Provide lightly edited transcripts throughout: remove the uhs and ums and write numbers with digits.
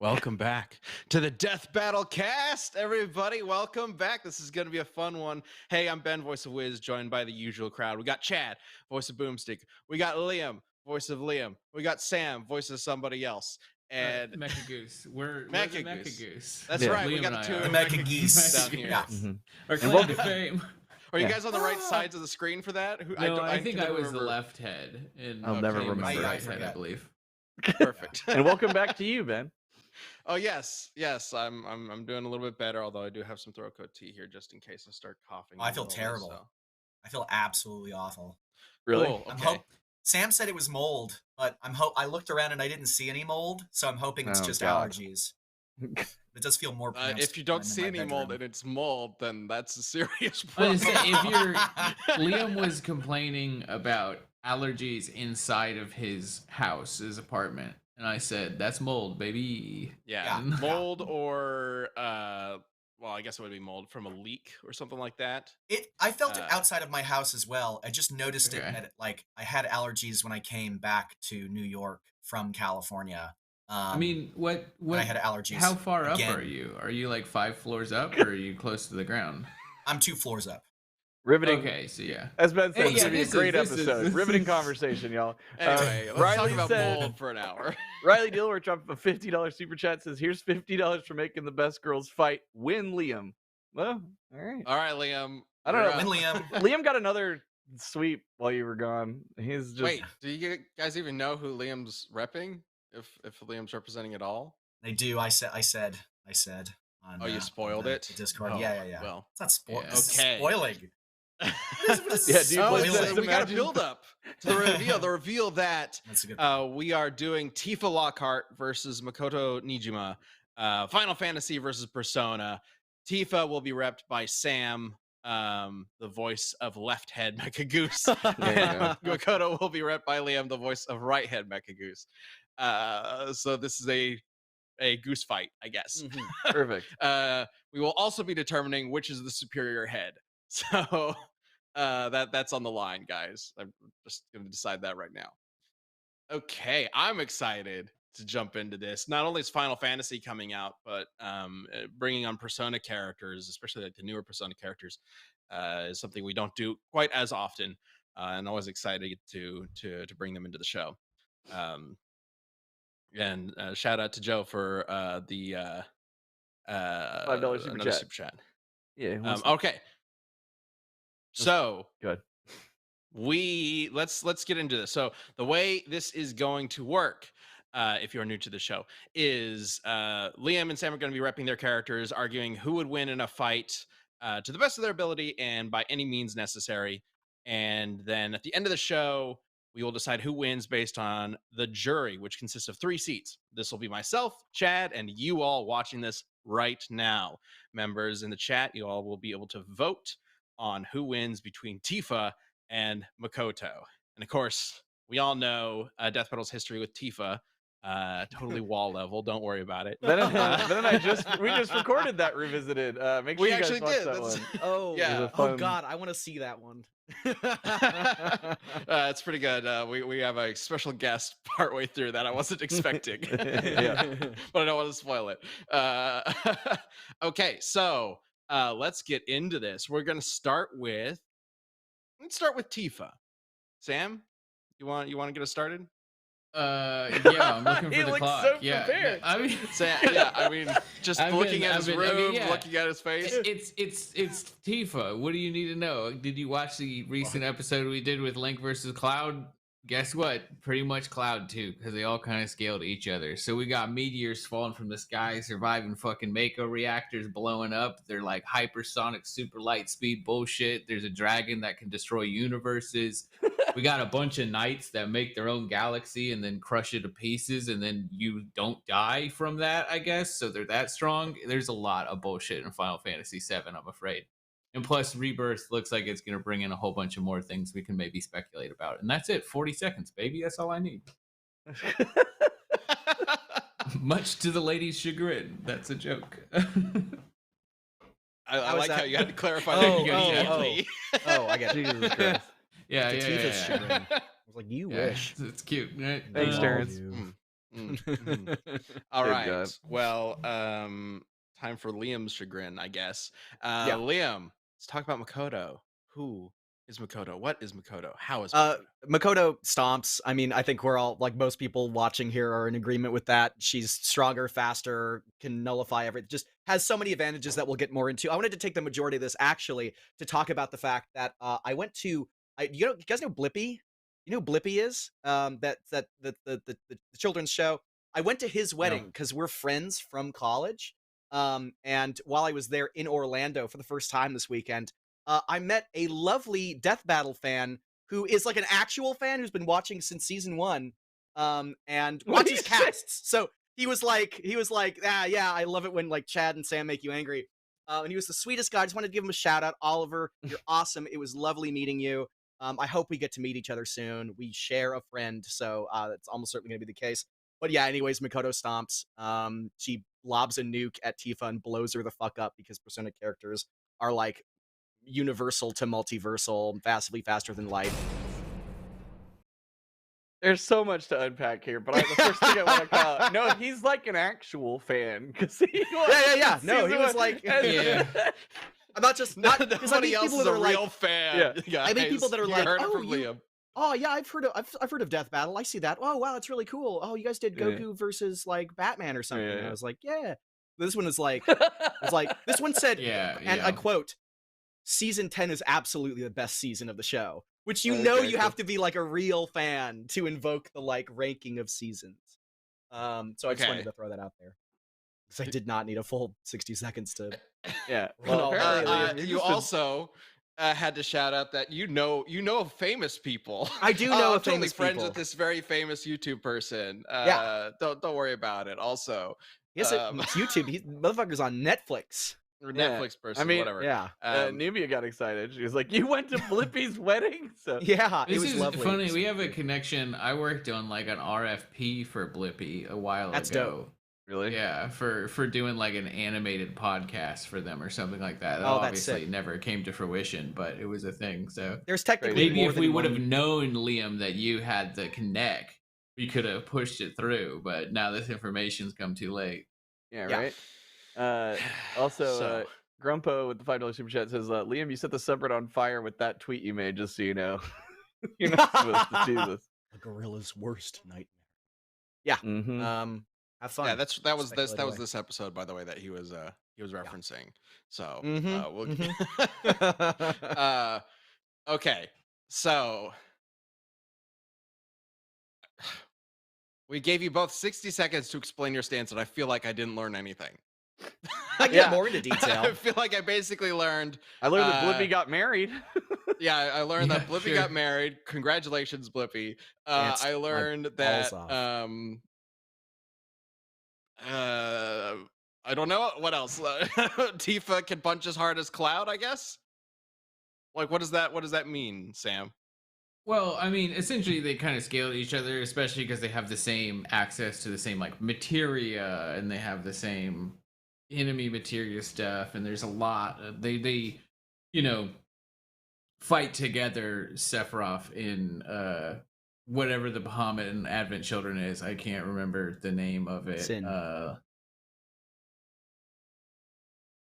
Welcome back to the Death Battle Cast, everybody. Welcome back. This is going to be a fun one. Hey, I'm Ben, voice of Wiz, joined by the usual crowd. We got Chad, voice of Boomstick. We got Liam, voice of Liam. We got Sam, voice of somebody else. And Mecha Goose. We're the Mecha Mecha Goose. Goose. That's Yeah. right. Liam We got and the I two are. The Mecha Geese. down here. Yeah. Our And claim welcome- to fame. Are you Yeah. guys on the right sides of the screen for that? No, I think can I never was the remember. left head, and I'll never Liam was remember. the I right head, I forget. believe. Perfect. And welcome back to you, Ben. Oh yes. I'm doing a little bit better, although I do have some throat coat tea here just in case I start coughing. Oh, I in the feel middle of this, terrible. so. I feel absolutely awful. Really? Cool, I'm okay. Sam said it was mold, but I looked around and I didn't see any mold, so I'm hoping it's Oh, just God. allergies. It does feel more pronounced. If you don't when I'm in see my any mold bedroom. and it's mold, then that's a serious I was problem. gonna say, if you're Liam was complaining about allergies inside of his house, his apartment, and I said that's mold, baby. Yeah, Yeah. mold or well, I guess it would be mold from a leak or something like that. I felt it outside of my house as well. I just noticed it Okay. at I had allergies when I came back to New York from California. I mean, what? I had allergies. How far again. up are you? Are you like 5 floors up, or are you close to the ground? I'm 2 floors up. Riveting. Okay, so yeah. As Ben said, Hey, it's yeah, going to be a this great is- episode. Riveting conversation, y'all. Anyway, let's Riley talk about said- mold for an hour. Riley Dilworth dropped a $50 super chat. Says, "Here's $50 for making the best girls fight. Win, Liam." Well, all right. All right, Liam. I don't you're know. up. When Liam, Liam got another sweep while you were gone. He's just Wait, do you guys even know who Liam's repping? If Liam's representing at all? they do. I said. On, Oh, you spoiled on it? the Discord. Oh, Yeah. Well, It's not spoil. Yeah. This is Okay. spoiling. What is Yeah, dude, oh, what's spoiling? that? we got to Imagine- build up to the reveal. The reveal that That's a good. we are doing Tifa Lockhart versus Makoto Niijima. Final Fantasy versus Persona. Tifa will be repped by Sam, the voice of left head Mecha Goose. Yeah. Makoto will be repped by Liam, the voice of right head Mecha Goose. So this is a goose fight, I guess. perfect. We will also be determining which is the superior head. So that's on the line, guys. I'm just going to decide that right now. Okay, I'm excited to jump into this. Not only is Final Fantasy coming out, but bringing on Persona characters, especially like the newer Persona characters, is something we don't do quite as often, and always excited to bring them into the show. And shout out to Joe for the $5 super another chat. super chat. Yeah. who wants to- Okay, so Good. let's get into this. So the way this is going to work, if you're new to the show, is Liam and Sam are going to be repping their characters, arguing who would win in a fight to the best of their ability and by any means necessary. And then at the end of the show, we will decide who wins based on the jury, which consists of 3 seats. This will be myself, Chad, and you all watching this right now. Members in the chat, you all will be able to vote on who wins between Tifa and Makoto. And of course, we all know Death Battle's history with Tifa. Totally wall level. Don't worry about it. Ben and we just recorded that revisited. Make sure We you guys actually watch did. that That's- one. Oh, Yeah. It was a oh fun- God, I want to see that one. It's pretty good. We have a special guest partway through that I wasn't expecting. Yeah. But I don't want to spoil it. Okay, so let's get into this. We're gonna start with Tifa. Sam, you want to get us started? Yeah, I'm looking He for the looks clock. so Yeah, prepared. I mean, Sam, yeah, I mean, just I've looking been- at I've his been- I mean, room, yeah. looking at his face. it's Tifa. What do you need to know? Did you watch the recent episode we did with Link versus Cloud? Guess what? Pretty much Cloud too, because they all kind of scaled each other. So we got meteors falling from the sky, surviving fucking Mako reactors blowing up. They're like hypersonic, super light speed bullshit. There's a dragon that can destroy universes. We got a bunch of knights that make their own galaxy and then crush it to pieces, and then you don't die from that, I guess. So they're that strong. There's a lot of bullshit in Final Fantasy VII, I'm afraid. And plus, Rebirth looks like it's going to bring in a whole bunch of more things we can maybe speculate about. And that's it. 40 seconds, baby. That's all I need. Much to the ladies' chagrin. That's a joke. I was like how that? you had to clarify Oh, that oh, immediately. Oh, I get it. Jesus Christ. yeah, To yeah, Tifa's yeah. chagrin. I was like, you Yeah, wish. it's cute, right? Thanks, Love Terrence. you. Mm. All Good right. job. Well, time for Liam's chagrin, I guess. Yeah. Liam, let's talk about Makoto. Who is Makoto? What is Makoto? How is Uh, Makoto? Makoto stomps. I mean, I think we're all, like, most people watching here are in agreement with that. She's stronger, faster, can nullify everything. Just has so many advantages that we'll get more into. I wanted to take the majority of this actually to talk about the fact that I went to. You guys know Blippi? You know who Blippi is? The children's show. I went to his wedding No. because we're friends from college. And while I was there in Orlando for the first time this weekend, I met a lovely Death Battle fan who is like an actual fan who's been watching since season 1, and What do watches you say? casts. So he was like, ah, yeah, I love it when like Chad and Sam make you angry. And he was the sweetest guy. I just wanted to give him a shout out. Oliver, you're awesome. It was lovely meeting you. I hope we get to meet each other soon. We share a friend, so that's almost certainly going to be the case. But yeah, anyways, Makoto stomps. She lobs a nuke at Tifa and blows her the fuck up because Persona characters are like universal to multiversal, vastly faster than light. There's so much to unpack here, but the first thing I want to call out, no, he's like an actual fan because he was Yeah. in No, he season was one, like, Yeah. I'm not just not because I Nobody meet else people is that a are real like, fan. Yeah. I meet people that are You like, heard it oh, from Liam. oh yeah, I've heard of Death Battle. I see that. Oh wow, that's really cool. Oh, you guys did Yeah. Goku versus like Batman or something. And I Yeah. was like, yeah. This one is like, this one said, Yeah, and I yeah. quote, season 10 is absolutely the best season of the show, which you Okay, have to be like a real fan to invoke the like ranking of seasons. So I just wanted Okay. to throw that out there because I did not need a full 60 seconds to. Yeah. Run Well, all apparently, that. Liam, You also had to shout out that you know famous people. I do know I'm totally famous friends people. with this very famous YouTube person. Yeah. Don't worry about it. Also, Yes, it's YouTube. Motherfucker's on Netflix. or Yeah. Netflix person, I mean, whatever. Yeah. Nubia got excited. She was like, "You went to Blippi's wedding?" So Yeah, it This was is lovely. funny. We have a connection. I worked on like an RFP for Blippi a while That's ago. dope. really, Yeah, for doing like an animated podcast for them or something like that. That Oh, that's obviously sick. never came to fruition, but it was a thing. So There's technically maybe more if than we would have one- known, Liam, that you had the connect, we could have pushed it through. But now this information's come too late. yeah, Yeah. right. Also, So- Grumpo with the $5 super chat says, "Liam, you set the subreddit on fire with that tweet you made. Just so you know, you're not supposed to do this." A gorilla's worst nightmare. Yeah. Mm-hmm. Have fun. Yeah, that was Speculate away. this episode, by the way, that he was referencing. So Mhm, we'll okay. So we gave you both 60 seconds to explain your stance, and I feel like I didn't learn anything. I can Yeah. get more into I detail. feel like I basically learned. I learned that Uh, Blippi got married. Yeah, I learned that Yeah, Blippi sure. got married. Congratulations, Blippi. Danced I my learned balls that off. I don't know what else. Tifa can punch as hard as Cloud, I guess. Like, what does that mean, Sam? Well, I mean, essentially they kind of scale each other, especially because they have the same access to the same like materia, and they have the same enemy materia stuff, and there's a lot. They you know fight together. Sephiroth in whatever the Bahamut and Advent Children is. I can't remember the name of it. Sin.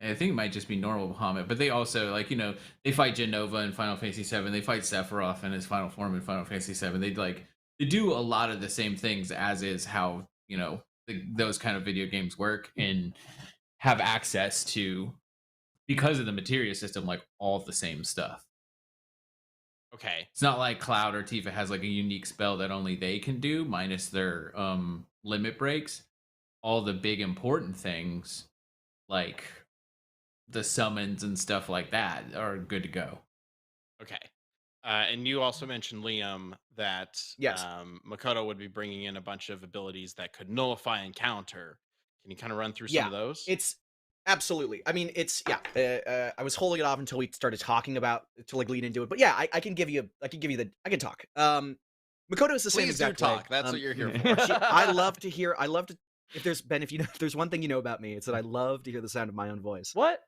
I think it might just be normal Bahamut, but they also they fight Genova in Final Fantasy VII. They fight Sephiroth in his final form in Final Fantasy VII. They do a lot of the same things as is how those kind of video games work, and have access to, because of the materia system, like all the same stuff. Okay. It's not like Cloud or Tifa has like a unique spell that only they can do, minus their limit breaks. All the big important things, like the summons and stuff like that, are good to go. Okay. And you also mentioned, Liam, that Yes. Makoto would be bringing in a bunch of abilities that could nullify and counter. Can you kind of run through some Yeah, of those? It's absolutely. I mean, I was holding it off until we started talking about to like lead into it, but yeah, I can give you. I can talk. Makoto is the same Please do exact way. talk. That's what you're here Yeah. for. I love to hear. I love to. If there's Ben, if there's one thing you know about me, it's that I love to hear the sound of my own voice. What?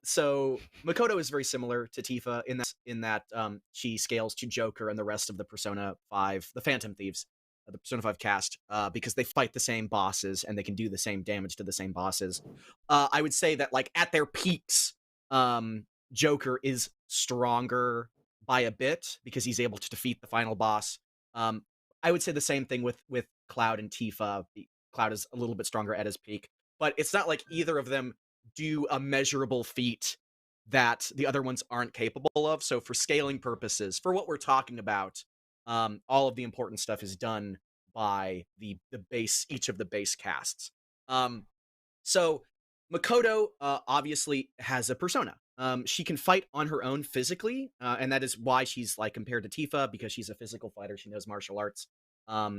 So Makoto is very similar to Tifa in that she scales to Joker and the rest of the Persona 5, the Phantom Thieves, the Persona 5 cast, because they fight the same bosses and they can do the same damage to the same bosses. I would say that like at their peaks, Joker is stronger by a bit because he's able to defeat the final boss. I would say the same thing with Cloud and Tifa. Cloud is a little bit stronger at his peak, but it's not like either of them do a measurable feat that the other ones aren't capable of. So for scaling purposes, for what we're talking about, all of the important stuff is done by the base, each of the base casts. So Makoto obviously has a persona. She can fight on her own physically, and that is why she's like compared to Tifa, because she's a physical fighter. She knows martial arts.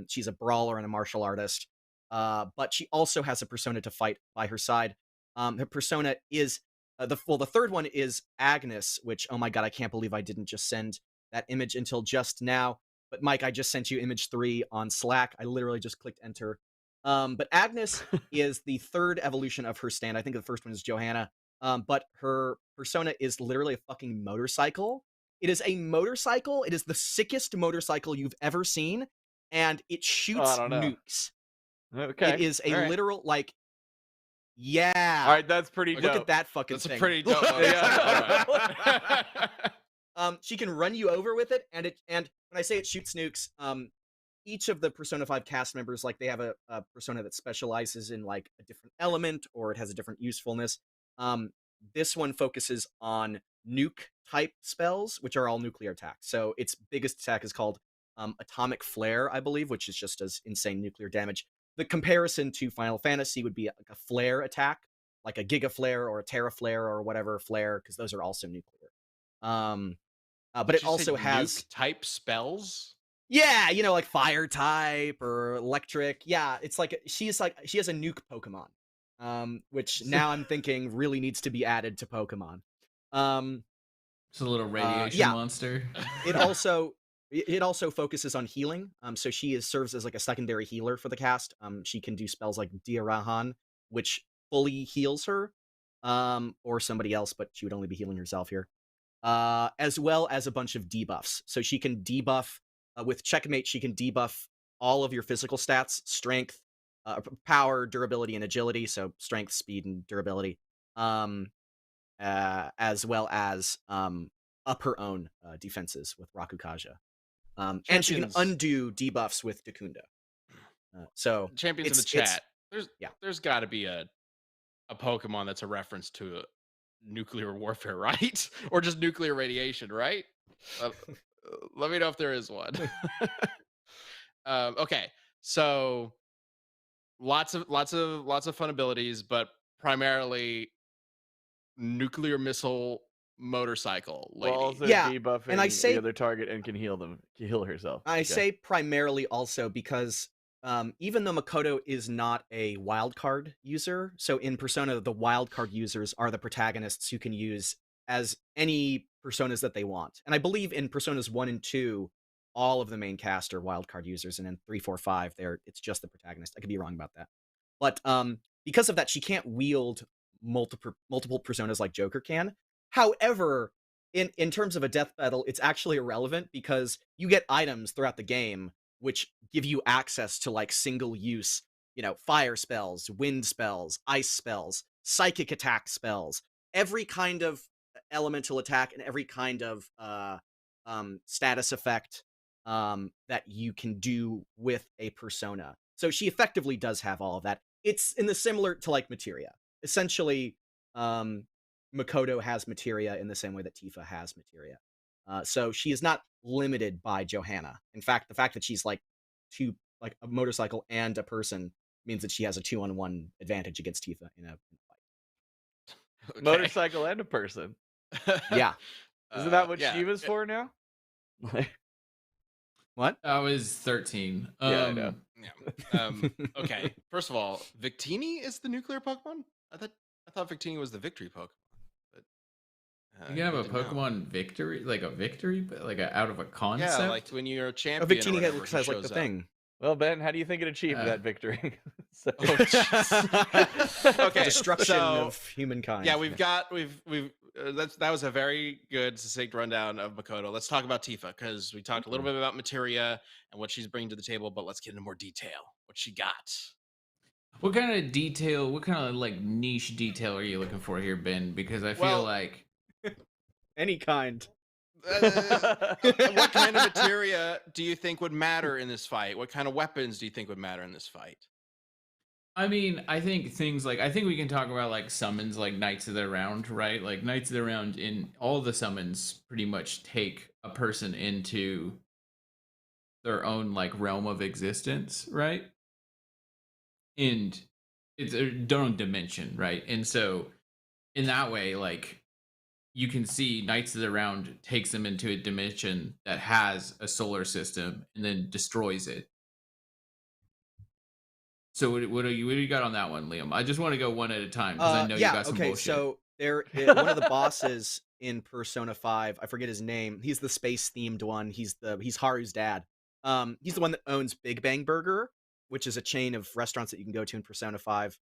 She's a brawler and a martial artist. But she also has a persona to fight by her side. Her persona is the third one is Agnes, which, oh my god, I can't believe I didn't just send that image until just now. But Mike, I just sent you image 3 on Slack. I literally just clicked enter. But Agnes is the third evolution of her stand. I think the first one is Johanna. But her persona is literally a fucking motorcycle. It is a motorcycle. It is the sickest motorcycle you've ever seen, and it shoots nukes. Okay. It is a literal, like, yeah. All right, that's pretty dope. Look at that fucking That's thing. a pretty dope. She can run you over with it, and when I say it shoots nukes, each of the Persona 5 cast members, like, they have a persona that specializes in like a different element, or it has a different usefulness. This one focuses on nuke type spells, which are all nuclear attacks. So its biggest attack is called Atomic Flare, I believe, which is just does insane nuclear damage. The comparison to Final Fantasy would be like a flare attack, like a Giga Flare or a Terra Flare or whatever flare, because those are also nuclear. But it also has type spells. Yeah, you know, like fire type or electric. Yeah, it's like she has a nuke Pokemon, which now I'm thinking really needs to be added to Pokemon. It's a little radiation monster. It also focuses on healing. So she serves as like a secondary healer for the cast. She can do spells like Diarahan, which fully heals her, or somebody else, but she would only be healing herself here. As well as a bunch of debuffs. So she can debuff with Checkmate. She can debuff all of your physical stats: strength, power, durability, and agility. So strength, speed, and durability. As well as up her own defenses with Rakukaja. And she can undo debuffs with Dakunda. So Champions in the chat. There's got to be a Pokemon that's a reference to nuclear warfare, right? Or just nuclear radiation, right? Let me know if there is one. Okay, so lots of fun abilities, but primarily nuclear missile motorcycle lady. Well, also Yeah, debuffing and I say- the other target and can heal herself. I say primarily also because even though Makoto is not a wildcard user, so in Persona, the wildcard users are the protagonists who can use as any personas that they want. And I believe in Personas 1 and 2, all of the main cast are wildcard users, and in 3, 4, 5, it's just the protagonist. I could be wrong about that. But because of that, she can't wield multiple personas like Joker can. However, in terms of a death battle, it's actually irrelevant because you get items throughout the game which give you access to like single use, you know, fire spells, wind spells, ice spells, psychic attack spells, every kind of elemental attack and every kind of status effect that you can do with a persona. So she effectively does have all of that. It's in the similar to like materia. Essentially, Makoto has materia in the same way that Tifa has materia. So she is not limited by Johanna. In fact, the fact that she's like a motorcycle and a person means that she has a 2-on-1 advantage against Tifa in a fight. Okay. Motorcycle and a person. Yeah. Isn't that what yeah. Shiva's for now? What? I was 13. Yeah, I know. Yeah. Okay. First of all, Victini is the nuclear Pokemon? I thought Victini was the victory Pokemon. But You can have a good to know. Pokemon victory, but like out of a concept. Yeah, like when you're a Oh, champion. Victini or whatever, has he like the shows up. thing. Well, Ben, how do you think it achieved that victory? Oh, jeez. Okay, Destruction so- of humankind. Yeah, we've that was a very good, succinct rundown of Makoto. Let's talk about Tifa because we talked a little bit about materia and what she's bringing to the table, but let's get into more detail. What she got? What kind of detail? What kind of like niche detail are you looking for here, Ben? Because I feel Well- like Any kind. What kind of materia do you think would matter in this fight? What kind of weapons do you think would matter in this fight? I mean, I think things like I think we can talk about like summons like Knights of the Round, right? Like Knights of the Round in all the summons pretty much take a person into their own like realm of existence, right? And it's their own dimension, right? And so in that way, like you can see Knights of the Round takes them into a dimension that has a solar system and then destroys it. So what do you got on that one, Liam? I just want to go one at a time because I know you got some okay, bullshit. so one of the bosses in Persona 5, I forget his name. He's the space themed one. He's Haru's dad. He's the one that owns Big Bang Burger, which is a chain of restaurants that you can go to in Persona 5.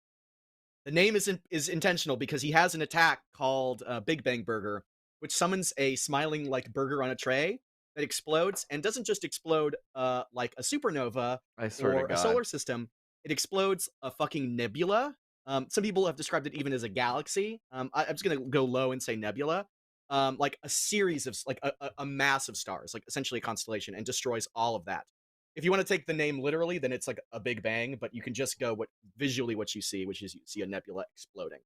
The name is intentional because he has an attack called Big Bang Burger, which summons a smiling like burger on a tray that explodes and doesn't just explode like a supernova I swear or to a God. solar system. It explodes a fucking nebula. Some people have described it even as a galaxy. I'm just gonna go low and say nebula. Like a series of like a mass of stars, like essentially a constellation, and destroys all of that. If you want to take the name literally, then it's like a big bang, but you can just go visually what you see, which is you see a nebula exploding.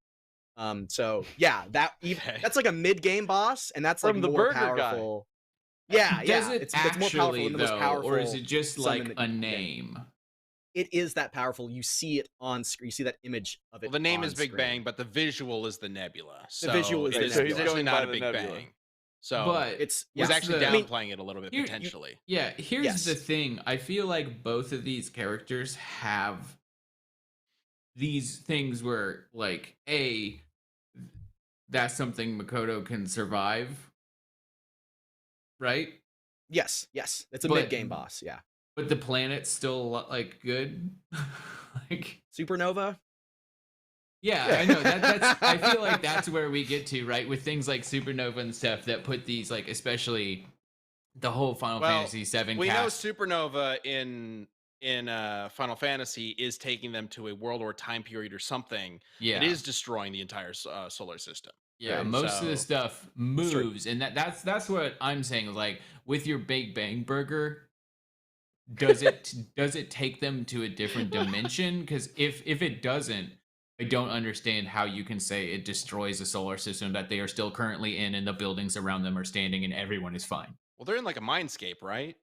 So yeah, that's like a mid-game boss, and that's From like the more burger guy. powerful. Yeah, Does yeah, it it's more powerful actually than the most though, powerful. or is it just summon like that a you can get. name? It is that powerful. You see it on screen. You see that image of it. Well, the name on is Big screen. Bang, but the visual is the nebula. So visual is it the is nebula. So he's essentially going not by a the Big nebula. Bang. So But It's was yeah. actually the- I mean, downplaying it a little bit you- potentially. Yeah, here's Yes. the thing. I feel like both of these characters have these things where like that's something Makoto can survive, right? yes. It's a But- mid-game boss. Yeah. But the planet's still like good. Like Supernova. yeah, Yeah. I know that's I feel like that's where we get to, right? With things like Supernova and stuff that put these like especially the whole Final Well, Fantasy 7 We know cast. Supernova in Final Fantasy is taking them to a world or time period or something. Yeah. It is destroying the entire solar system. Yeah, Right, most of the so- stuff moves, and that's what I'm saying. Like with your Big Bang Burger, does it take them to a different dimension? Because if it doesn't, I don't understand how you can say it destroys the solar system that they are still currently in, and the buildings around them are standing, and everyone is fine. Well, they're in like a mindscape, right?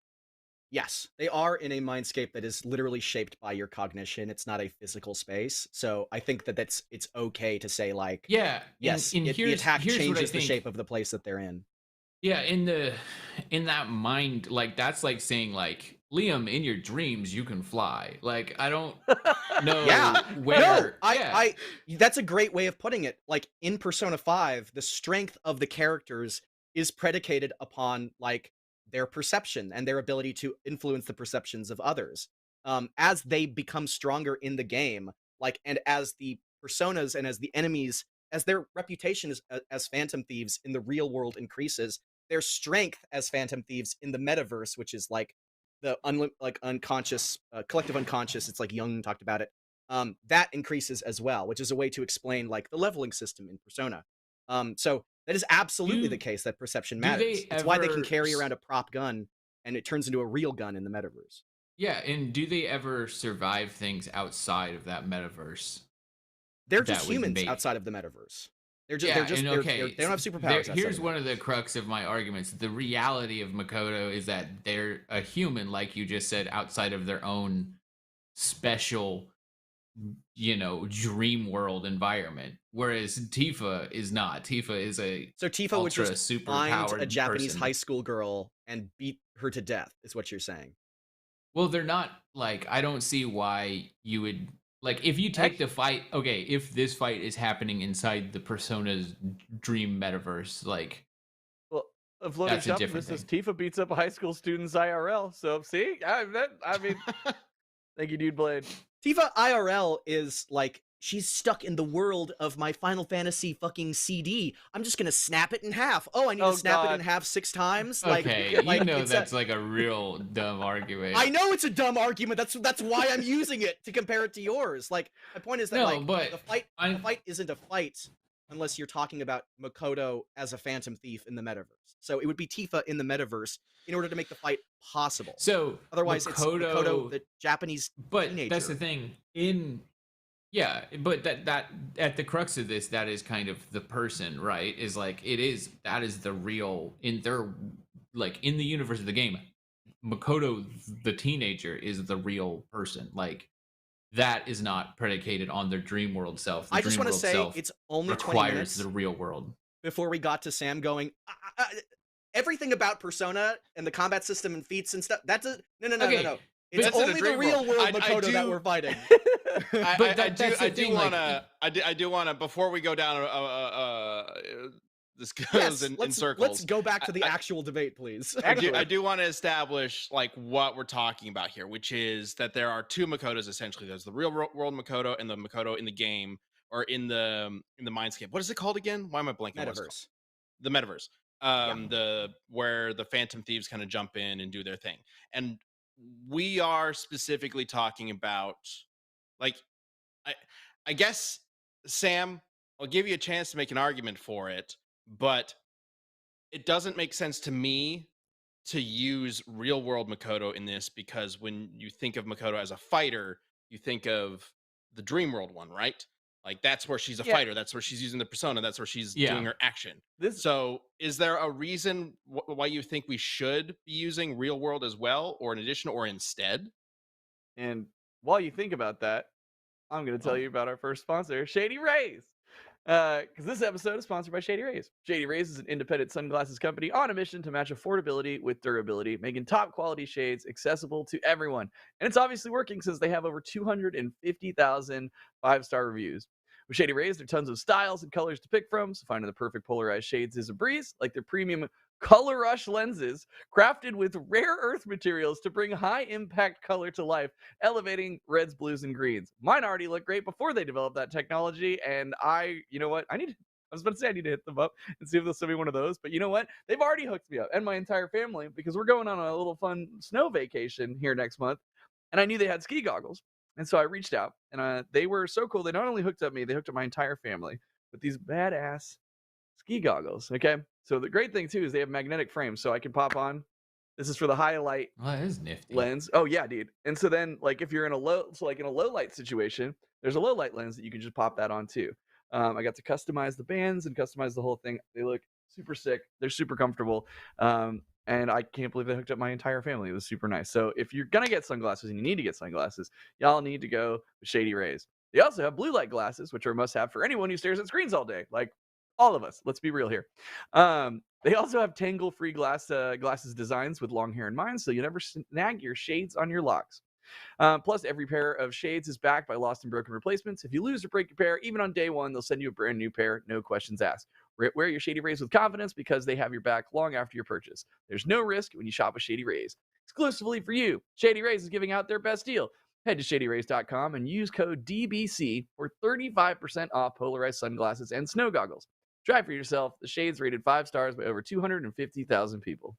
Yes, they are in a mindscape that is literally shaped by your cognition. It's not a physical space. So I think it's okay to say like, Yeah. yes, and the attack here's what I changes the think. shape of the place that they're in. Yeah, in that mind, like that's like saying like Liam, in your dreams you can fly. Like I don't know Yeah. where. No, yeah. I that's a great way of putting it. Like in Persona 5, the strength of the characters is predicated upon like their perception and their ability to influence the perceptions of others. As they become stronger in the game, like and as the personas and as the enemies, as their reputation as phantom thieves in the real world increases, their strength as phantom thieves in the metaverse, which is like the unconscious, collective unconscious. It's like Jung talked about it. That increases as well, which is a way to explain like the leveling system in Persona. So that is absolutely Do- the case that perception do they matters. It's why they can ever carry s- around a prop gun and it turns into a real gun in the metaverse. Yeah, and do they ever survive things outside of that metaverse? They're That just would humans make- outside of the metaverse. They're just, Yeah, they're just, and they're- okay, they don't have so superpowers. there- outside here's of one of the crux of my arguments. The reality of Makoto is that they're a human, like you just said, outside of their own special, dream world environment. Whereas Tifa is not. Tifa is a So Tifa would ultra just super find powered a Japanese person. high school girl and beat her to death, is what you're saying. Well, they're not like I don't see why you would like if you take the fight. Okay, if this fight is happening inside the Persona's dream metaverse, like Well, a floating That's a shop different this says Tifa beats up a high school student's IRL. So see, I mean, thank you, Dude Blade. Tifa IRL is like she's stuck in the world of my Final Fantasy fucking CD. I'm just gonna snap it in half. Oh, I need to snap it in half 6 times. Okay, like that's like a real dumb argument. I know it's a dumb argument. That's why I'm using it to compare it to yours. Like, my point is that the fight isn't a fight unless you're talking about Makoto as a phantom thief in the metaverse. So it would be Tifa in the metaverse in order to make the fight possible. So otherwise, it's Makoto, the Japanese teenager. That's the thing. But that at the crux of this, that is kind of the person, right? Is like that is the real in their in the universe of the game. Makoto, the teenager, is the real person. Like, that is not predicated on their dream world self. I just want to say it's only 20 minutes the real world. Before we got to Sam going, everything about Persona and the combat system and feats and stuff. That's a no. It's only the real world Makoto that we're fighting. I do want to before we go down this goes in circles. Let's go back to the actual debate, please. I do want to establish what we're talking about here, which is that there are 2 Makotos essentially. There's the real world Makoto and the Makoto in the game or in the Mindscape. What is it called again? Why am I blanking? Metaverse. The metaverse. Where the Phantom Thieves kind of jump in and do their thing. And we are specifically talking about I guess, Sam, I'll give you a chance to make an argument for it, but it doesn't make sense to me to use real world Makoto in this, because when you think of Makoto as a fighter, you think of the dream world one, right? Like, that's where she's a fighter. That's where she's using the persona. That's where she's doing her action. So is there a reason why you think we should be using real world as well, or in addition, or instead? And while you think about that, I'm going to tell you about our first sponsor, Shady Rays. Because this episode is sponsored by Shady Rays. Shady Rays is an independent sunglasses company on a mission to match affordability with durability, making top quality shades accessible to everyone. And it's obviously working, since they have over 250,000 5-star reviews. With Shady Rays, there are tons of styles and colors to pick from, so finding the perfect polarized shades is a breeze, like their premium Color Rush lenses, crafted with rare earth materials to bring high impact color to life, elevating reds, blues, and greens. Mine already looked great before they developed that technology, and you know what? I was about to say I need to hit them up and see if they'll send me one of those, but you know what? They've already hooked me up, and my entire family, because we're going on a little fun snow vacation here next month, and I knew they had ski goggles, and so I reached out, and they were so cool. They not only hooked up me, they hooked up my entire family with these badass ski goggles. Okay, so the great thing too is they have magnetic frames, so I can pop on. This is for the highlight that is nifty lens. Oh yeah, dude. And so then, like, if you're in a low light situation, there's a low light lens that you can just pop that on too. I got to customize the bands and customize the whole thing. They look super sick. They're super comfortable. And I can't believe they hooked up my entire family. It was super nice. So if you're gonna get sunglasses and you need to get sunglasses, y'all need to go with Shady Rays. They also have blue light glasses, which are a must-have for anyone who stares at screens all day, like all of us. Let's be real here. They also have tangle-free glasses designs with long hair in mind, so you never snag your shades on your locks. Plus, every pair of shades is backed by lost and broken replacements. If you lose or break your pair, even on day one, they'll send you a brand new pair, no questions asked. Wear your Shady Rays with confidence, because they have your back long after your purchase. There's no risk when you shop with Shady Rays. Exclusively for you, Shady Rays is giving out their best deal. Head to shadyrays.com and use code DBC for 35% off polarized sunglasses and snow goggles. Try for yourself. The shades rated 5 stars by over 250,000 people.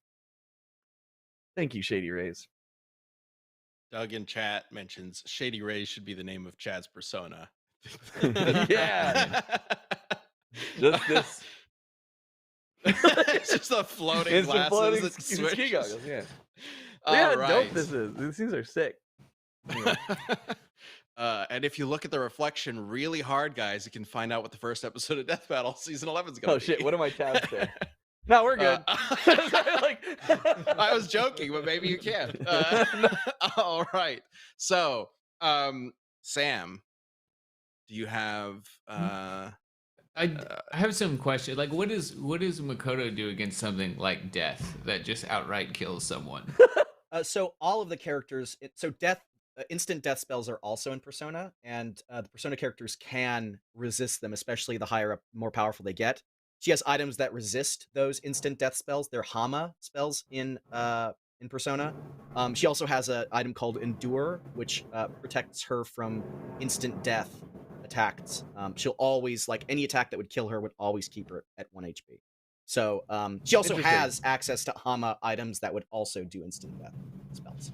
Thank you, Shady Rays. Doug in chat mentions Shady Rays should be the name of Chad's persona. Yeah. Just this. It's just a floating glasses. Floating ski goggles, yeah. Yeah, dope this is. These things are sick. Anyway. And if you look at the reflection really hard, guys, you can find out what the first episode of Death Battle season 11 is going to be. Oh shit, what am I tabs there? No, we're good. I was joking, but maybe you can. All right. So, Sam, do you have I have some questions. Like, what does Makoto do against something like death that just outright kills someone? So all of the characters, instant death spells are also in Persona, and the Persona characters can resist them, especially the higher up, more powerful they get. She has items that resist those instant death spells. They're Hama spells in Persona. She also has an item called Endure, which protects her from instant death attacked, she'll always, like, any attack that would kill her would always keep her at 1 HP. So she also Interesting. has access to Hama items that would also do instant death spells.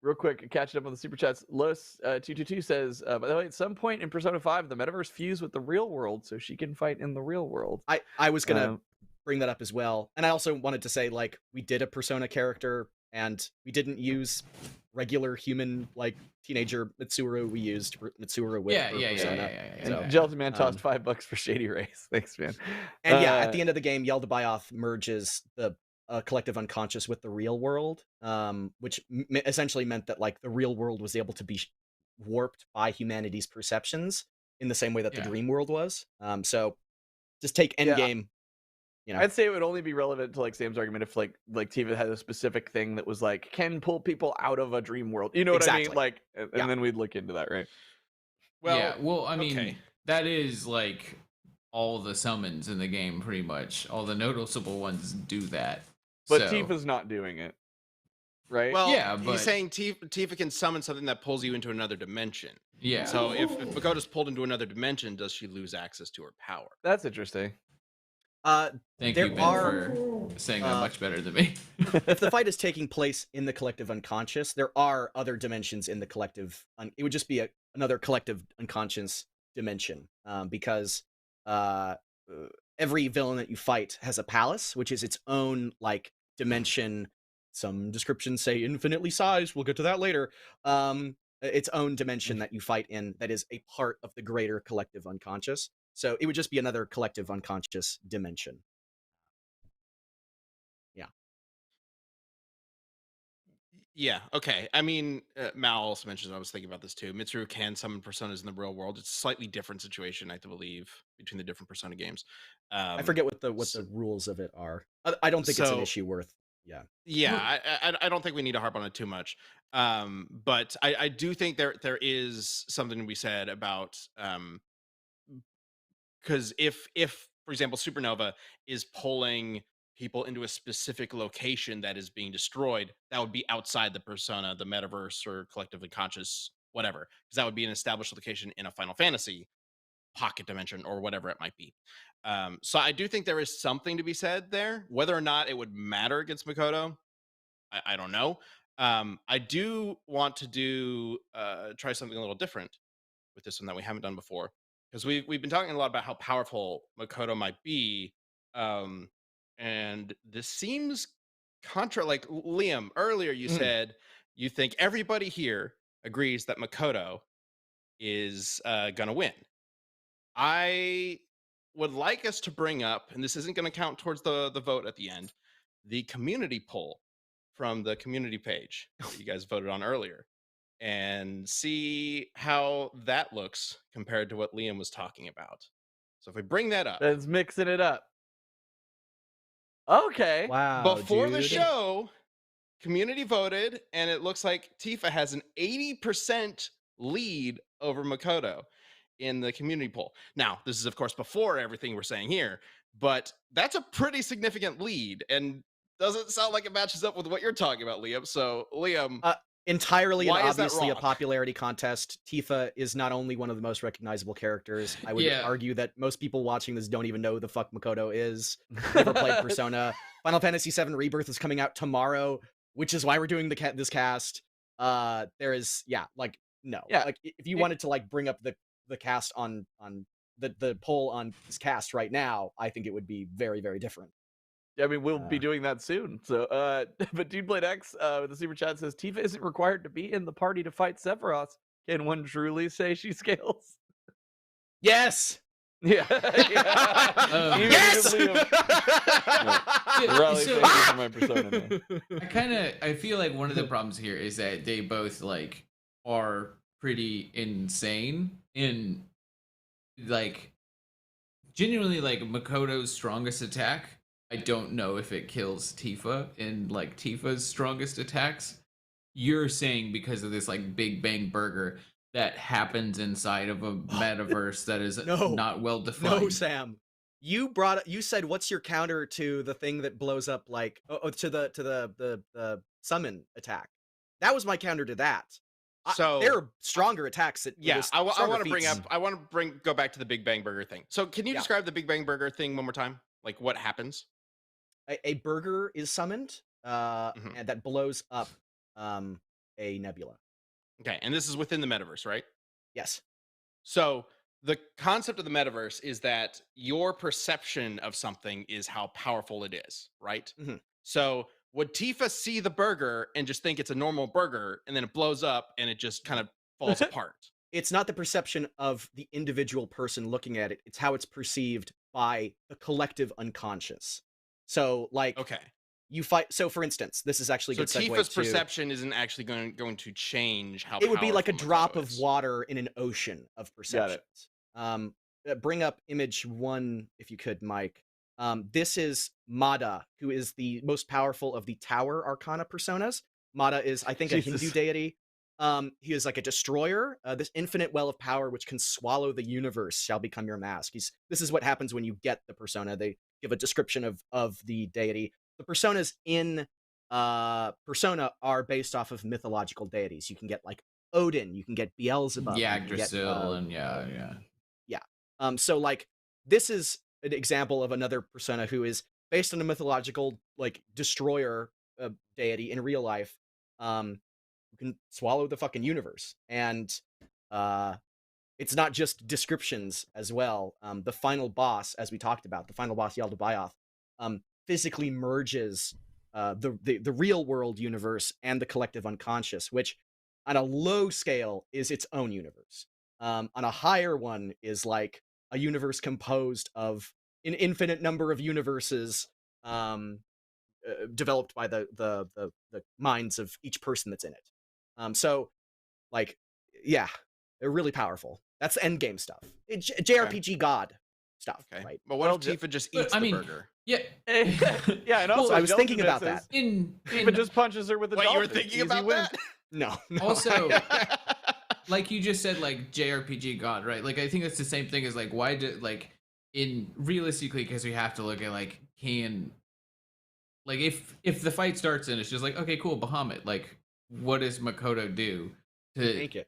Real quick, catching up on the super chats. Los222 says, by the way, at some point in Persona 5, the metaverse fused with the real world, so she can fight in the real world. I was gonna bring that up as well, and I also wanted to say, like, we did a Persona character, and we didn't use regular human, like, teenager Mitsuru. We used Mitsuru with Persona. So, Gelatin Man tossed $5 for Shady Race. Thanks, man. And yeah, at the end of the game, Yaldabaoth merges the collective unconscious with the real world, which essentially meant that, like, the real world was able to be warped by humanity's perceptions in the same way that the dream world was. So just take Endgame. You know. I'd say it would only be relevant to, like, Sam's argument if like Tifa had a specific thing that was like, can pull people out of a dream world. You know what I mean? Like, and then we'd look into that, right? Well, I mean, that is like all the summons in the game, pretty much. All the noticeable ones do that. But Tifa's not doing it, right? Well, but he's saying Tifa can summon something that pulls you into another dimension. Yeah. So if Makoto's pulled into another dimension, does she lose access to her power? That's interesting. Thank you, Ben, for saying that much better than me. If the fight is taking place in the collective unconscious, there are other dimensions in the collective. It would just be another collective unconscious dimension, because every villain that you fight has a palace, which is its own, like, dimension. Some descriptions say infinitely sized. We'll get to that later. Its own dimension that you fight in that is a part of the greater collective unconscious. So it would just be another collective unconscious dimension. Yeah. Yeah, okay. I mean, Mal also mentioned, I was thinking about this too. Mitsuru can summon personas in the real world. It's a slightly different situation, I believe, between the different Persona games. I forget what the rules of it are. I don't think it's an issue worth. Yeah, I don't think we need to harp on it too much. But I do think there is something to be said about because if for example Supernova is pulling people into a specific location that is being destroyed, that would be outside the persona, the metaverse, or collectively conscious, whatever, because that would be an established location in a Final Fantasy pocket dimension or whatever it might be. So I do think there is something to be said there. Whether or not it would matter against Makoto, I don't know. I do want to try something a little different with this one that we haven't done before, because we've been talking a lot about how powerful Makoto might be, and this seems like Liam earlier. You said you think everybody here agrees that Makoto is gonna win. I would like us to bring up, and this isn't going to count towards the vote at the end, the community poll from the community page that you guys voted on earlier, and see how that looks compared to what Liam was talking about. So if we bring that up, let's mixing it up. Okay. Wow. Before the show, community voted, and it looks like Tifa has an 80% lead over Makoto in the community poll. Now, this is of course before everything we're saying here, but that's a pretty significant lead, and doesn't sound like it matches up with what you're talking about, Liam. So, Liam, entirely and why is that obviously a wrong? popularity contest. Tifa is not only one of the most recognizable characters. I would argue that most people watching this don't even know who the fuck Makoto is. Never played Persona. Final Fantasy VII Rebirth is coming out tomorrow, which is why we're doing this cast. There is, no. Like, if you wanted to, like, bring up the cast on the poll on this cast right now, I think it would be very, very different. I mean, we'll be doing that soon. So, but Dude Blade X with the super chat says Tifa isn't required to be in the party to fight Sephiroth. Can one truly say she scales? Yes. Yeah. Yes. Raleigh, thank you for my persona, man. I feel like one of the problems here is that they both, like, are pretty insane in, like, genuinely, like, Makoto's strongest attack, I don't know if it kills Tifa in, like, Tifa's strongest attacks. You're saying because of this, like, Big Bang Burger that happens inside of a metaverse that is not well defined. No, Sam. You said, what's your counter to the thing that blows up, like, to the summon attack? That was my counter to that. So there are stronger attacks. I want to bring up. Go back to the Big Bang Burger thing. So can you Yeah. describe the Big Bang Burger thing one more time? Like what happens? A burger is summoned, Mhm. and that blows up a nebula. Okay, and this is within the metaverse, right? Yes. So the concept of the metaverse is that your perception of something is how powerful it is, right? Mhm. So would Tifa see the burger and just think it's a normal burger, and then it blows up and it just kind of falls apart? It's not the perception of the individual person looking at it. It's how it's perceived by the collective unconscious. So, like, Okay. you fight. So, for instance, this is actually a So good segue Tifa's to. perception isn't actually going to change how It would be like a powerful drop Makoto of is. water in an ocean of Got perceptions. it. Bring up image 1 if you could, Mike. This is Mada, who is the most powerful of the Tower Arcana personas. Mada is, I think, a Hindu Jesus. deity. He is like a destroyer. This infinite well of power, which can swallow the universe, shall become your mask. This is what happens when you get the persona. They give a description of the deity. The personas in Persona are based off of mythological deities. You can get like Odin, you can get Beelzebub, you can get, Yggdrasil, and yeah. so like this is an example of another persona who is based on a mythological like destroyer deity in real life, who can swallow the fucking universe. And it's not just descriptions as well. The final boss, as we talked about, the final boss Yaldabaoth, physically merges the real world universe and the collective unconscious, which on a low scale is its own universe. On a higher one is like a universe composed of an infinite number of universes developed by the minds of each person that's in it. So like, yeah, they're really powerful. That's end game stuff. JRPG God stuff, Okay. right? But what Well, if Tifa just eats I the mean, burger? Yeah. Yeah, and also I was thinking about Jelson that. Tifa just punches her with a Wait, you dolphin. were thinking Easy about win. that? No. Also, like you just said, like JRPG God, right? Like I think that's the same thing as like why did like in realistically because we have to look at like like if the fight starts and it's just like okay cool Bahamut, like what does Makoto do to Make it.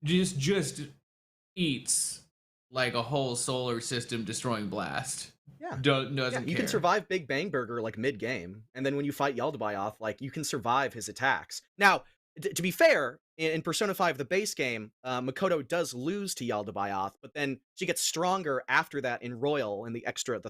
just eats like a whole solar system destroying blast? Yeah. Doesn't Yeah, you can care. survive Big Bang Burger like mid game, and then when you fight Yaldabaoth, like you can survive his attacks. Now, to be fair, in Persona 5, the base game, Makoto does lose to Yaldabaoth, but then she gets stronger after that in Royal, in the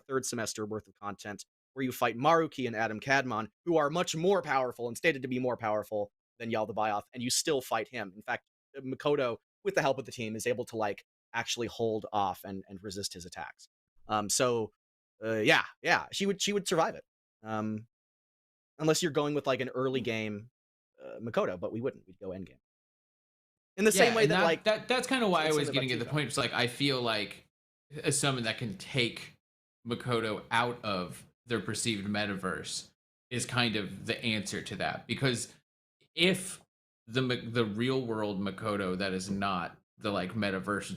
third semester worth of content, where you fight Maruki and Adam Kadmon, who are much more powerful and stated to be more powerful than Yaldabaoth, and you still fight him. In fact, Makoto, with the help of the team, is able to like actually hold off and resist his attacks. Yeah, she would survive it. Unless you're going with like an early game Makoto, but we wouldn't. We'd go end game. In the same way and that like that's kind of why I said was about getting at the Tifa. point. It's like I feel like as someone that can take Makoto out of their perceived metaverse is kind of the answer to that, because if the real world Makoto that is not the like metaverse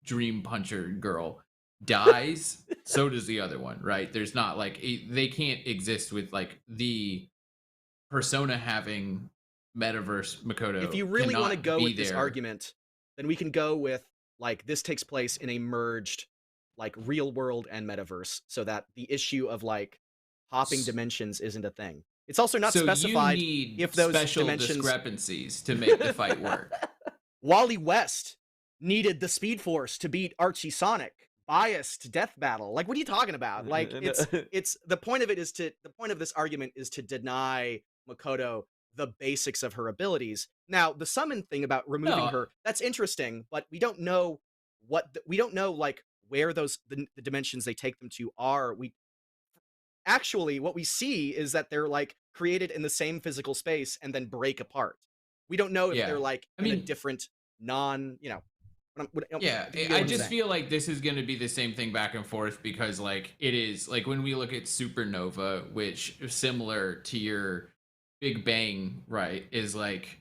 dream puncher girl dies, so does the other one, right? There's not like they can't exist with like the persona having metaverse Makoto. If you really want to go with this there. argument, then we can go with like this takes place in a merged like real world and metaverse, so that the issue of like hopping dimensions isn't a thing. It's also not so specified you need if those special dimensions discrepancies to make the fight work. Wally West needed the Speed Force to beat Archie Sonic. Biased death battle. Like, what are you talking about? Like, it's the point of this argument is to deny Makoto the basics of her abilities. Now, the summon thing about removing her, that's interesting, but we don't know we don't know like where the dimensions they take them to are. Actually, what we see is that they're like created in the same physical space and then break apart. We don't know if they're like in a different I just feel like this is going to be the same thing back and forth, because like it is like when we look at Supernova, which is similar to your Big Bang, right, is like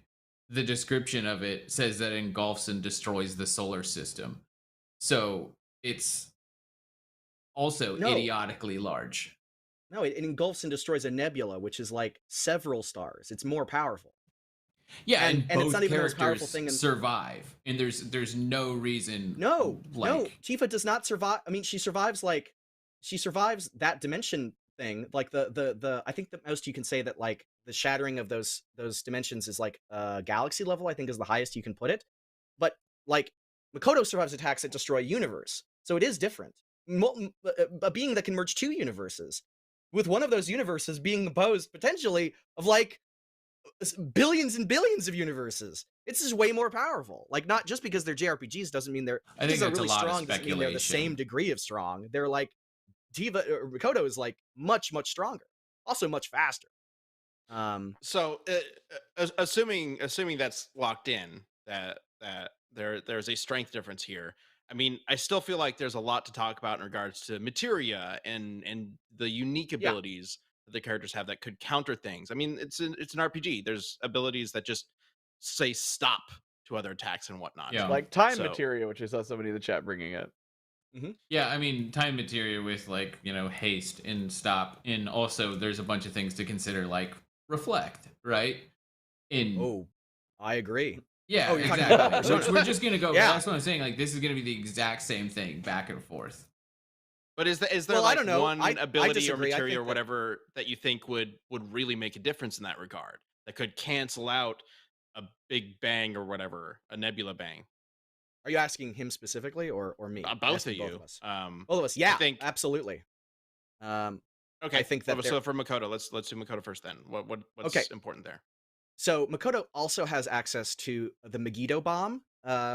the description of it says that it engulfs and destroys the solar system. So it's also idiotically large. No, it engulfs and destroys a nebula, which is like several stars. It's more powerful. Yeah, and and it's both not even the most powerful characters thing. survive, and there's no reason. No, like Tifa does not survive. I mean, she survives that dimension thing. Like the I think the most you can say that like the shattering of those dimensions is like galaxy level. I think is the highest you can put it. But like Makoto survives attacks that destroy universe, so it is different. A being that can merge two universes, with one of those universes being composed potentially of like billions and billions of universes. It's just way more powerful. Like, not just because they're JRPGs doesn't mean they're I think because they're that's a really lot of strong doesn't mean they're the same speculation. degree of strong. They're like Tifa or Makoto is like much stronger, also much faster. So, assuming that's locked in, that there's a strength difference here. I mean, I still feel like there's a lot to talk about in regards to materia and the unique Yeah. abilities that the characters have that could counter things. I mean, it's an RPG. There's abilities that just say stop to other attacks and whatnot. Yeah. Like time So- materia, which I saw somebody in the chat bringing it. Yeah, I mean, time materia with like, haste and stop, and also there's a bunch of things to consider, like reflect, right? Oh, I agree. Yeah, Oh, you're talking about exactly. Persona. Which we're just gonna go. Yeah. That's what I'm saying. Like, this is gonna be the exact same thing, back and forth. But is there Well, I like don't know. one I ability or disagree. I materia think or that- whatever that you think would really make a difference in that regard, that could cancel out a big bang or whatever, a nebula bang? Are you asking him specifically or me? Both Asking of you. Both of us. Yeah, think- absolutely. Okay, I think that so for Makoto, let's do Makoto first. Then what's Okay. important there? So Makoto also has access to the Megiddo bomb,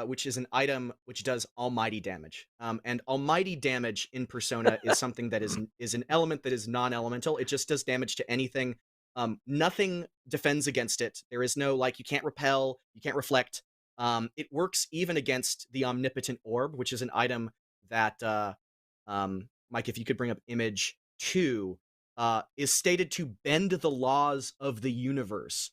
which is an item which does almighty damage. And almighty damage in Persona is something that is an element that is non-elemental. It just does damage to anything. Nothing defends against it. There is no like you can't repel, you can't reflect. It works even against the omnipotent orb, which is an item that Mike, if you could bring up image 2, is stated to bend the laws of the universe.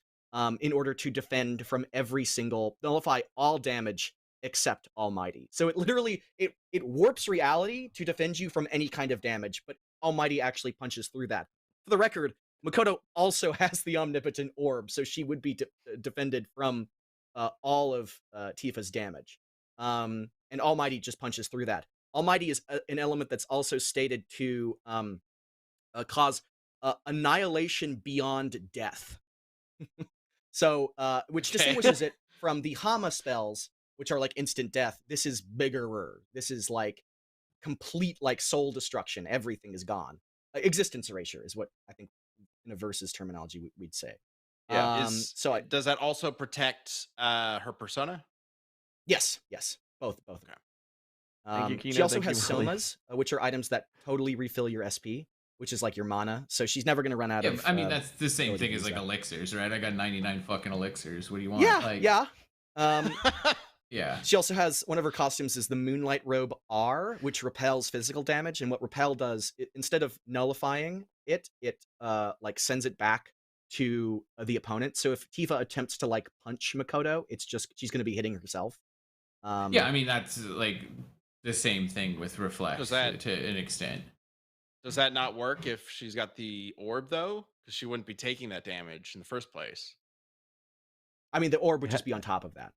In order to defend from every single, nullify all damage except Almighty. So it literally, it warps reality to defend you from any kind of damage, but Almighty actually punches through that. For the record, Makoto also has the Omnipotent Orb, so she would be defended from all of Tifa's damage. And Almighty just punches through that. Almighty is an element that's also stated to cause annihilation beyond death. So, which distinguishes it from the Hama spells, which are like instant death. This is bigger. This is like complete, like soul destruction. Everything is gone. Existence erasure is what I think in a versus terminology we'd say. Yeah. Does that also protect her persona? Yes, both. Okay. Thank you, Kino. She also Thank has you, Willie. somas, which are items that totally refill your SP, which is like your mana. So she's never going to run out Yeah, of. I mean, that's the same ability thing to as use like that. elixirs, right? I got 99 fucking elixirs. What do you want? Yeah, Like, yeah. yeah. She also has one of her costumes is the Moonlight Robe R, which repels physical damage. And what repel does, instead of nullifying it, like sends it back to the opponent. So if Tifa attempts to like punch Makoto, it's just she's going to be hitting herself. Yeah, I mean, that's like the same thing with reflect Does that- to an extent. Does that not work if she's got the orb though? Because she wouldn't be taking that damage in the first place. I mean, the orb would just be on top of that.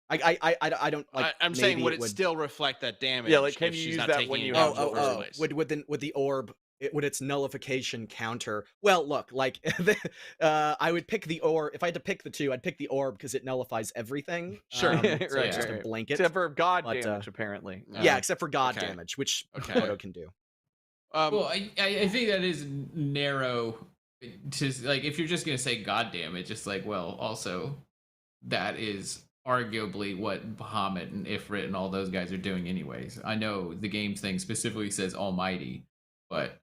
I don't like. I'm saying, maybe would it still reflect that damage? Yeah, like, can if you she's use not that taking when it you down have in the the first orb? place? would the orb? Would its nullification counter? Well, look, like I would pick the orb if I had to pick the two. I'd pick the orb because it nullifies everything. Sure. so Right, it's just right. a blanket. Except for God But, damage, apparently. yeah, except for God okay. damage, which Okay. Makoto can do. Well, I think that is narrow. To like, if you're just gonna say God damage, it's like, well, also that is arguably what Bahamut and Ifrit and all those guys are doing, anyways. I know the games thing specifically says Almighty, but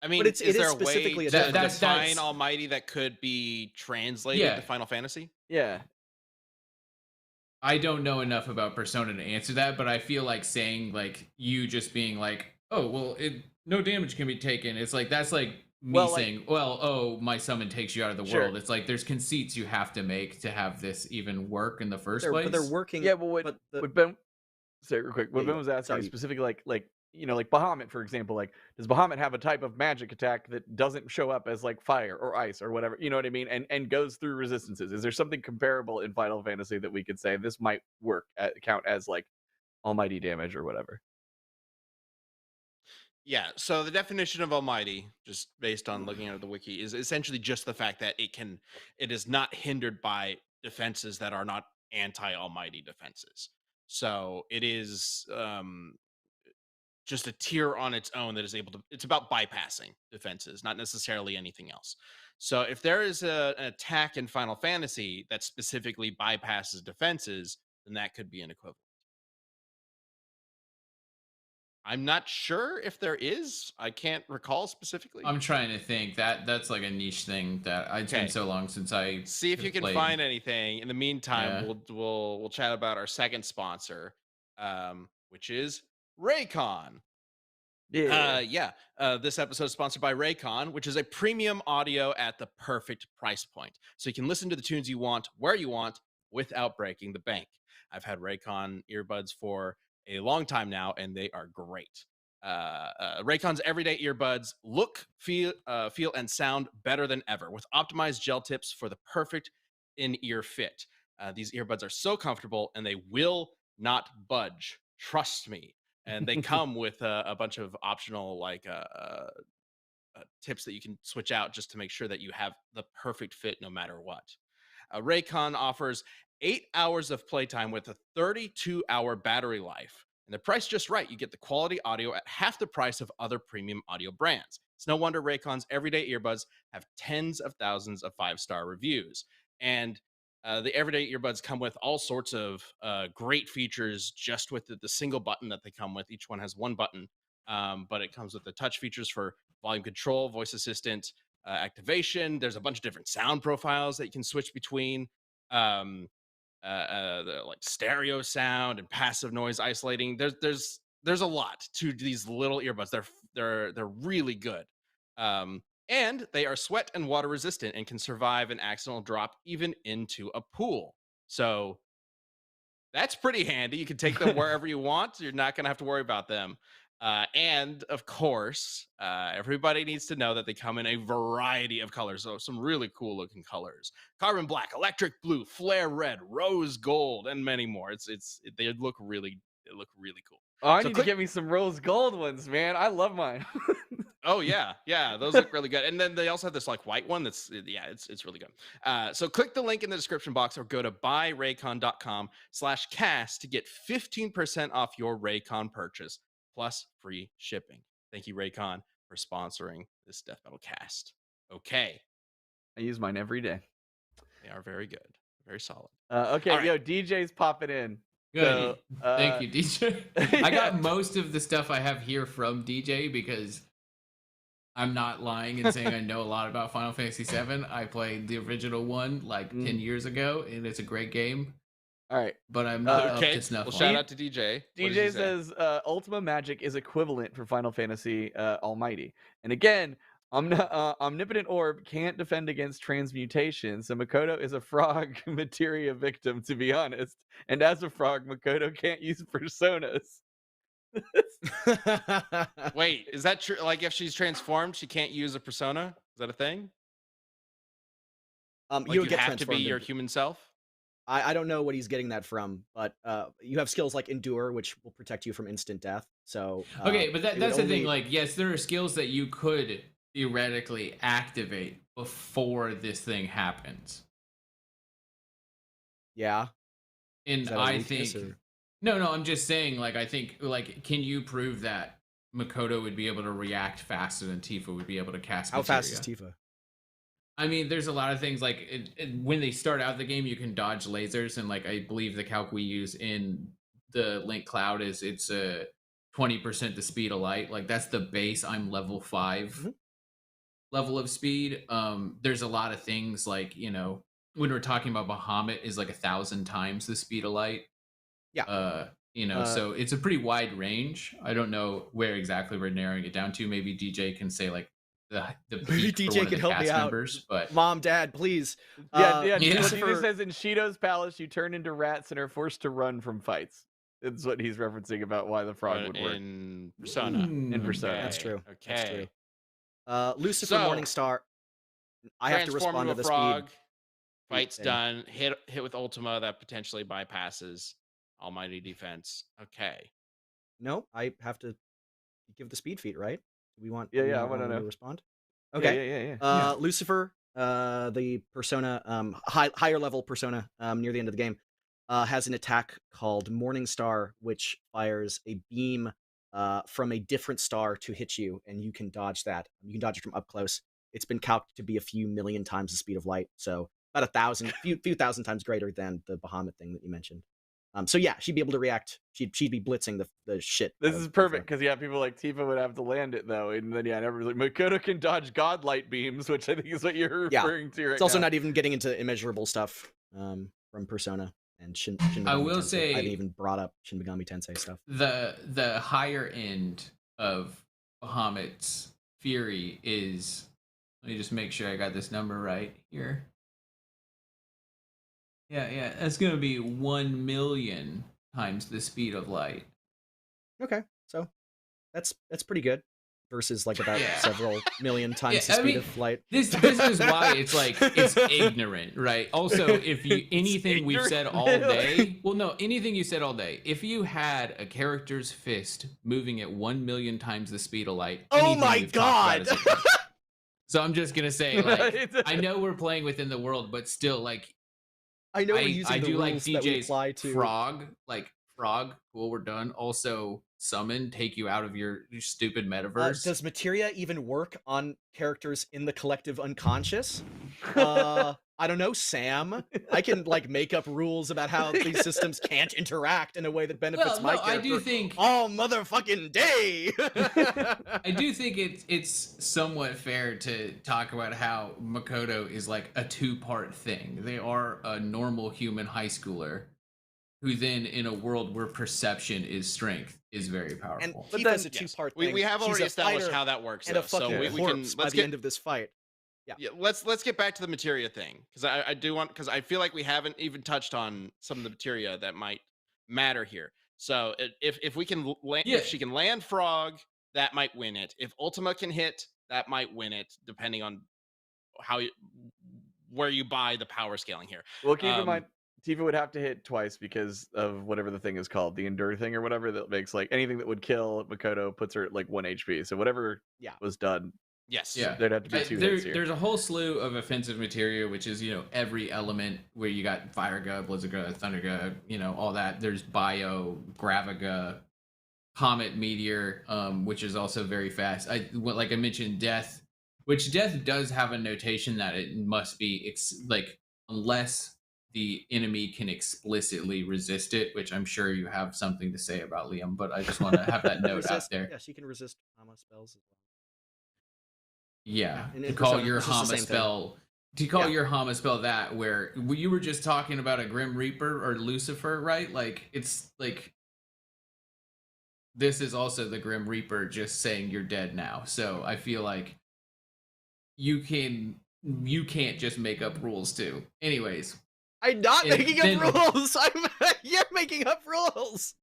I mean, But is it is there a specifically way a to different- define that's- Almighty that could be translated Yeah. to Final Fantasy? Yeah. I don't know enough about Persona to answer that. But I feel like saying like you just being like, oh well, no damage can be taken. It's like that's like me Well, like- saying, well, oh, my summon takes you out of the Sure. world. It's like there's conceits you have to make to have this even work in the first place. But they're working. Yeah, but but the- what Ben, sorry, real quick. What Yeah, Ben was asking sorry. is specifically like like Bahamut, for example. Like, does Bahamut have a type of magic attack that doesn't show up as like fire or ice or whatever? You know what I mean? And goes through resistances. Is there something comparable in Final Fantasy that we could say this might count as like almighty damage or whatever? Yeah, so the definition of almighty, just based on looking at the wiki, is essentially just the fact that it is not hindered by defenses that are not anti-almighty defenses. So it is just a tier on its own that is able to, it's about bypassing defenses, not necessarily anything else. So if there is an attack in Final Fantasy that specifically bypasses defenses, then that could be an equivalent. I'm not sure if there is. I can't recall specifically. I'm trying to think. That's like a niche thing that it's been Okay. so long since I See if you can played. find anything. In the meantime, Yeah. we'll chat about our second sponsor, which is Raycon. Yeah. This episode is sponsored by Raycon, which is a premium audio at the perfect price point. So you can listen to the tunes you want, where you want, without breaking the bank. I've had Raycon earbuds for a long time now, and they are great. Raycon's everyday earbuds look, feel, and sound better than ever with optimized gel tips for the perfect in-ear fit. These earbuds are so comfortable, and they will not budge. Trust me. And they come with a bunch of optional tips that you can switch out just to make sure that you have the perfect fit no matter what. Raycon offers 8 hours of playtime with a 32-hour battery life. And the price just right. You get the quality audio at half the price of other premium audio brands. It's no wonder Raycon's everyday earbuds have tens of thousands of 5-star reviews. And the everyday earbuds come with all sorts of great features just with the single button that they come with. Each one has one button, but it comes with the touch features for volume control, voice assistant, activation. There's a bunch of different sound profiles that you can switch between. The like stereo sound and passive noise isolating. There's a lot to these little earbuds. They're really good. And they are sweat and water resistant and can survive an accidental drop even into a pool. So that's pretty handy. You can take them wherever you want. You're not going to have to worry about them. And of course, everybody needs to know that they come in a variety of colors. So some really cool looking colors: carbon black, electric blue, flare red, rose gold, and many more. They look really cool. Oh, I So need to get me some rose gold ones, man. I love mine. Oh yeah, those look really good. And then they also have this like white one that's it's really good. So click the link in the description box or go to buyraycon.com/cast to get 15% off your Raycon purchase plus free shipping. Thank you, Raycon, for sponsoring this Death Metal cast. Okay, I use mine every day. they are very good, very solid. Okay, All right. yo, DJ's popping in. Good. So, Thank you, DJ. yeah. I got most of the stuff I have here from DJ because I'm not lying and saying I know a lot about Final Fantasy VII. I played the original one like 10 years ago, and it's a great game. All right. But I'm not up Okay, to snuff well, on shout it. out to DJ. What does he DJ say? says Ultima Magic is equivalent for Final Fantasy Almighty. And again, Omnipotent Orb can't defend against transmutation, so Makoto is a frog materia victim, to be honest. And as a frog, Makoto can't use personas. Wait, is that true? Like, if she's transformed, she can't use a persona? Is that a thing? Like, you would get have to be transformed your into- human self? I don't know what he's getting that from, but you have skills like Endure, which will protect you from instant death. So Okay, but it would that's the thing. only- Like, yes, there are skills that you could theoretically activate before this thing happens. yeah. And Is that a I weakness, think or- no, I'm just saying. Like, I think like, can you prove that Makoto would be able to react faster than Tifa would be able to cast? How fast is materia? Tifa? I mean, there's a lot of things like when they start out the game, you can dodge lasers, and like I believe the calc we use in the Link Cloud is it's a 20% the speed of light. Like that's the base. I'm level 5 level of speed. There's a lot of things like when we're talking about Bahamut is like 1,000 times the speed of light. Yeah. So it's a pretty wide range. I don't know where exactly we're narrowing it down to. Maybe DJ can say like the Maybe peak for DJ one of can the help me cast out. members, but Mom, Dad, please. Yeah, yeah. DJ Lucifer- says in Shido's palace, you turn into rats and are forced to run from fights. It's what he's referencing about why the frog would work. in Persona. In Persona. That's true. Okay. That's true. Lucifer So, Morningstar. I have to Transform respond into to a the frog. speed. Fight's thing. done. Hit with Ultima that potentially bypasses Almighty Defense. Okay. No, I have to give the speed feat, right? Do we want? Yeah, do we yeah, I not wanna want me know. to respond. Yeah, Okay. yeah. Lucifer, the persona, higher level persona, near the end of the game, has an attack called Morningstar, which fires a beam from a different star to hit you, and you can dodge that. You can dodge it from up close. It's been calculated to be a few million times the speed of light, so about 1,000, few thousand times greater than the Bahamut thing that you mentioned. So yeah, she'd be able to react. She'd be blitzing the shit. This is perfect because people like Tifa would have to land it though, and then like Makoto can dodge god light beams, which I think is what you're referring to right It's also now. not even getting into immeasurable stuff from Persona and Shin Megami I will Tensei. say I haven't even brought up Shin Megami Tensei stuff. The higher end of Bahamut's Fury is, let me just make sure I got this number right here. Yeah, that's gonna be 1 million times the speed of light. Okay, so that's pretty good versus like about Yeah. several million times Yeah, the I speed mean, of light. This is why it's like it's ignorant, right? Also, if you anything we've said all day, well, no, anything you said all day. If you had a character's fist moving at 1 million times the speed of light, Oh anything my we've talked about God! is ignorant. So I'm just gonna say, like, I know we're playing within the world, but still, like, I know we're using I the do rules like that we DJ's apply to frog, like frog. Cool, we're done. Also, summon, take you out of your stupid metaverse. Does materia even work on characters in the collective unconscious? I don't know, Sam. I can like make up rules about how these systems can't interact in a way that benefits my character. I do think all motherfucking day. I do think it's somewhat fair to talk about how Makoto is like a two-part thing. They are a normal human high schooler who then, in a world where perception is strength, is very powerful. And But Tifa's then- a two-part thing. We have She's already a established fighter how that works, and a though. So fucking we can corpse by let's the get end of this fight. yeah, let's get back to the materia thing because I do want, because I feel like we haven't even touched on some of the materia that might matter here. So if we can if she can land frog, that might win it. If Ultima can hit, that might win it, depending on where you buy the power scaling here. Well, keep in mind, Tifa would have to hit twice because of whatever the thing is called, the endure thing or whatever that makes like anything that would kill Makoto puts her at like 1 HP. So whatever was done. Yes. Yeah, there'd have to be two hits here. There's a whole slew of offensive materia, which is, every element where you got Fire Gun, Blizzard Gun, Thunder Gun, all that. There's Bio, Graviga, Comet, Meteor, which is also very fast. Like I mentioned, Death, which Death does have a notation that it must be, unless the enemy can explicitly resist it, which I'm sure you have something to say about, Liam, but I just want to have that note out there. Yeah, she can resist Hama spells as well. Yeah, And to in call Persona, your it's just the Hama same spell, your Hama spell that, where you were just talking about a Grim Reaper or Lucifer, right? Like, it's like, this is also the Grim Reaper just saying you're dead now. So I feel like you can't just make up rules too. Anyways. I'm not making up rules. You're making up rules.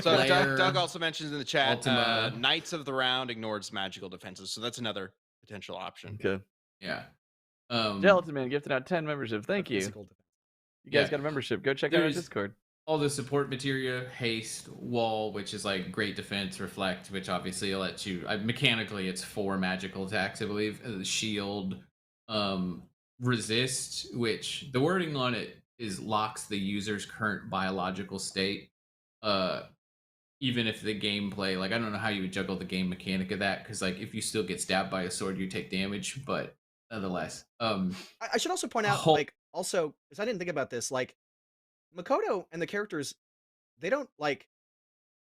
So Doug also mentions in the chat, Ultima. Knights of the Round ignores magical defenses, so that's another potential option. Okay. Yeah. Gelatin Man gifted out 10 membership. Thank you. You guys got a membership. Go check out our Discord. All the support materia, haste, wall, which is like great defense, reflect, which obviously lets you mechanically it's 4 magical attacks, I believe. Shield, resist, which the wording on it is locks the user's current biological state. Even if the gameplay, like, I don't know how you would juggle the game mechanic of that, because like if you still get stabbed by a sword, you take damage, but nonetheless. I should also point out, like, also, because I didn't think about this, like, Makoto and the characters, they won't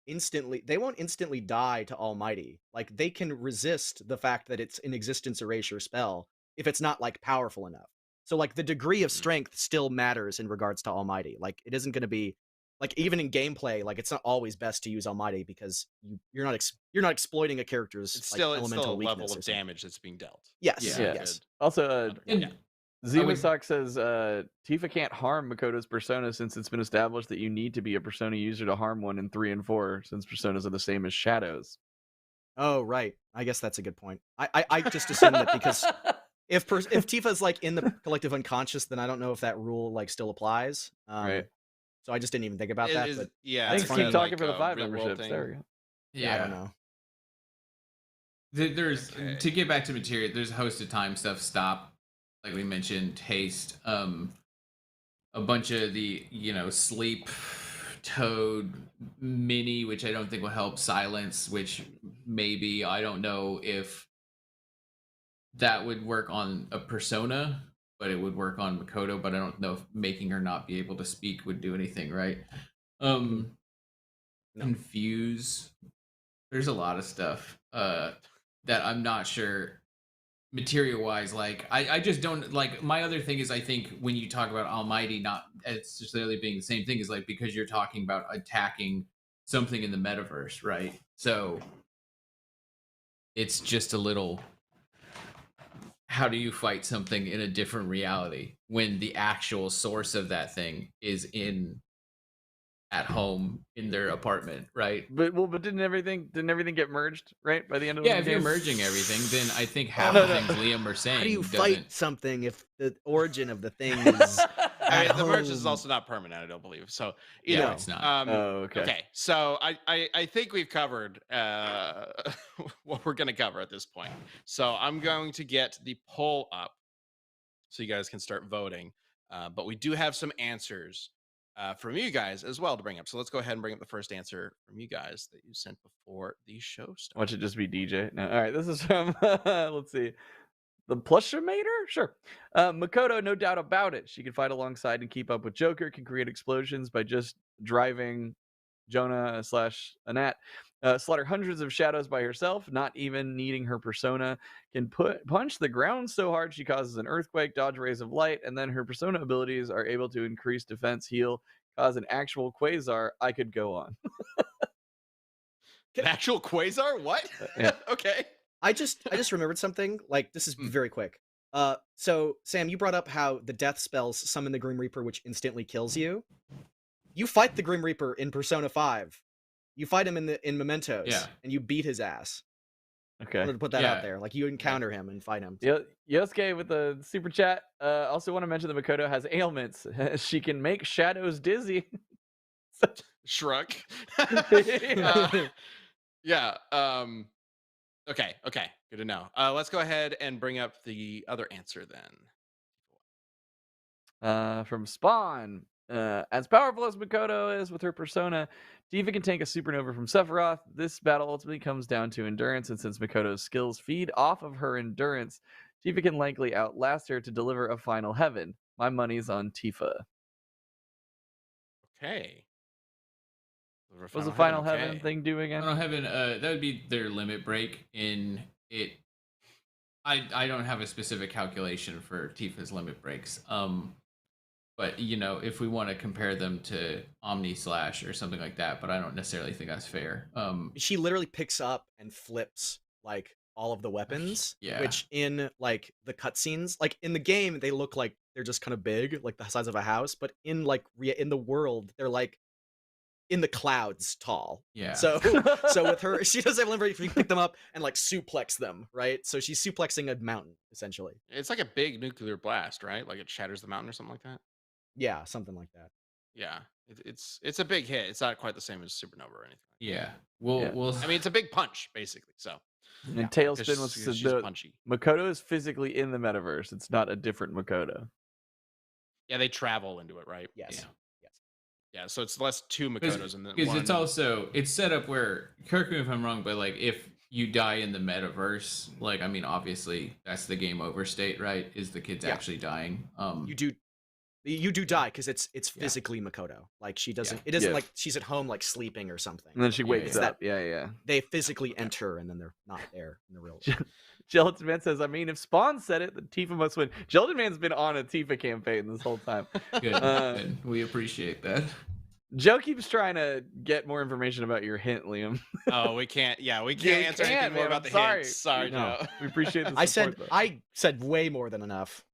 instantly die to Almighty. Like, they can resist the fact that it's an existence erasure spell if it's not like powerful enough. So like the degree of strength still matters in regards to Almighty. Like, it isn't going to be like, even in gameplay, like, it's not always best to use Almighty because you're not exploiting a character's It's still elemental a weakness level or of something. damage that's being dealt. Yes. Yeah. Yes. Also, Zimasak says Tifa can't harm Makoto's persona since it's been established that you need to be a persona user to harm one in 3 and 4, since personas are the same as shadows. Oh, right. I guess that's a good point. I just assumed that because if Tifa's like in the collective unconscious, then I don't know if that rule like still applies. Right. So I just didn't even think about that. But Yeah, Thanks, it's keep kinda talking like for the a 5 real world memberships. thing. There we go. yeah, I don't know. There's Okay. to get back to materia. There's a host of time stuff. Stop, like we mentioned, haste. A bunch of the sleep, toad, mini, which I don't think will help. Silence, which maybe I don't know if that would work on a persona, but it would work on Makoto. But I don't know if making her not be able to speak would do anything, right? No. Confuse. There's a lot of stuff that I'm not sure material wise. Like I just don't like. My other thing is I think when you talk about Almighty not it's necessarily being the same thing is like because you're talking about attacking something in the metaverse, right? So it's just a little, how do you fight something in a different reality when the actual source of that thing is at home in their apartment, right? But didn't everything get merged, right? By the end of Yeah, the if you're game? merging everything, then I think half no, the no. things Liam are saying How do you doesn't. fight something if the origin of the thing is I at mean, the merge is home? also not permanent, I don't believe. So Yeah, either way. it's not. Oh, okay. So I think we've covered what we're going to cover at this point. So I'm going to get the poll up so you guys can start voting. But we do have some answers from you guys as well to bring up. So let's go ahead and bring up the first answer from you guys that you sent before the show started. Watch it just be DJ. No, all right. This is from let's see, the Plushimator. Sure, Makoto, no doubt about it. She can fight alongside and keep up with Joker. Can create explosions by just driving Jonah / Anat. Slaughter hundreds of shadows by herself, not even needing her persona. Can punch the ground so hard she causes an earthquake, dodge rays of light, and then her persona abilities are able to increase defense, heal, cause an actual quasar. I could go on. An actual quasar? What? Yeah. Okay. I just remembered something. Like, this is very quick. So Sam, you brought up how the death spells summon the Grim Reaper, which instantly kills you. You fight the Grim Reaper in Persona 5. You fight him in Mementos, Yeah. and you beat his ass. I Okay. wanted to put that Yeah. out there. Like, you encounter him and fight him. Yosuke with the super chat. Also want to mention that Makoto has ailments. She can make shadows dizzy. Shrug. Yeah. Okay. Good to know. Let's go ahead and bring up the other answer then. From Spawn. As powerful as Makoto is with her persona, Tifa can take a supernova from Sephiroth. This battle ultimately comes down to endurance, and since Makoto's skills feed off of her endurance, Tifa can likely outlast her to deliver a final heaven. My money's on Tifa. Okay. What's the final heaven thing do again? Final Heaven, that would be their limit break in it. I don't have a specific calculation for Tifa's limit breaks. But if we want to compare them to Omni Slash or something like that, but I don't necessarily think that's fair. She literally picks up and flips like all of the weapons. Yeah. Which in like the cutscenes, like in the game, they look like they're just kind of big, like the size of a house. But in like in the world, they're like in the clouds tall. Yeah. So with her, she does have limit. If you pick them up and like suplex them, right? So she's suplexing a mountain essentially. It's like a big nuclear blast, right? Like it shatters the mountain or something like that. Yeah, something like that. Yeah. It's a big hit. It's not quite the same as Supernova or anything. Yeah. Yeah. I mean, it's a big punch basically. So And Tailspin was she's the punchy. Makoto is physically in the metaverse. It's not a different Makoto. Yeah, they travel into it, right? Yes. Yeah. Yeah, so it's less two Makotos and then Because one. it's set up where, correct me if I'm wrong, but like if you die in the metaverse, like I mean obviously that's the game over state, right? Is the kids actually dying? You do die because it's physically Makoto. Like she doesn't. It isn't like she's at home like sleeping or something. And then she wakes It's up. that Yeah. they physically enter and then they're not there in the real world. Gelatin Man says, I mean, if Spawn said it, then Tifa must win. Gelatin Man's been on a Tifa campaign this whole time. Good. Good. We appreciate that. Joe keeps trying to get more information about your hint, Liam. Oh, we can't. Yeah, we Yeah, can't we answer can't, anything more man, about I'm the sorry. hints. Sorry, No, Joe. we appreciate the I support, said though. I said way more than enough.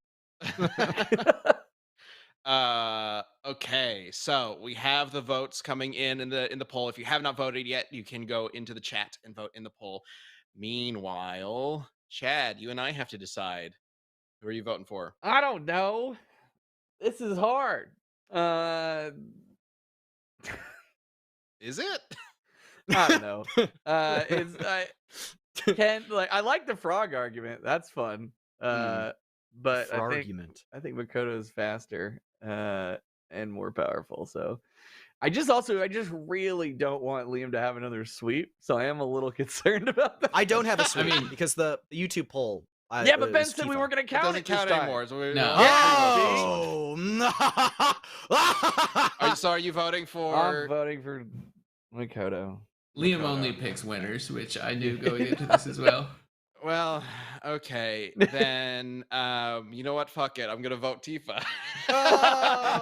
Okay, so we have the votes coming in the poll. If you have not voted yet, you can go into the chat and vote in the poll. Meanwhile, Chad, you and I have to decide, who are you voting for? I don't know. This is hard. Is it? I don't know. I like the frog argument. That's fun. But I think Makoto is faster and more powerful. So I just really don't want Liam to have another sweep. So I am a little concerned about that. I don't have a sweep I mean- because the YouTube poll. Yeah, but Ben is said we Tifa. weren't going to count Doesn't count anymore. So we, No. Oh no! so are you voting I'm for? voting for Makoto. Liam Makoto. only picks winners, which I knew going into this as well. Well, okay, then you know what? Fuck it. I'm gonna vote Tifa.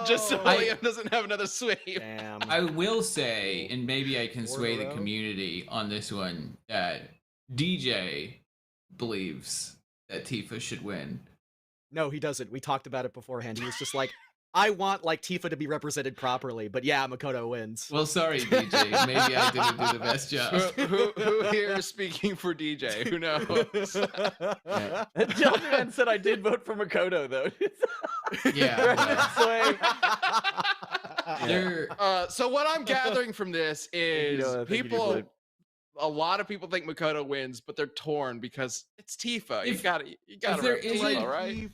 Just so Oh. Liam doesn't have another sweep. Damn. I will say, and maybe I can Four sway in a the row? community on this one, that DJ believes that Tifa should win. No, he doesn't. We talked about it beforehand. He was just like, I want like Tifa to be represented properly, but yeah, Makoto wins. Well, sorry, DJ. Maybe I didn't do the best job. Who here is speaking for DJ? Who knows? Gentleman said I did vote for Makoto though. Yeah, Sway. They're So what I'm gathering from this is I think you do people. vote. A lot of people think Makoto wins, but they're torn because it's Tifa. You If- gotta there rep isn't- Tifa, right?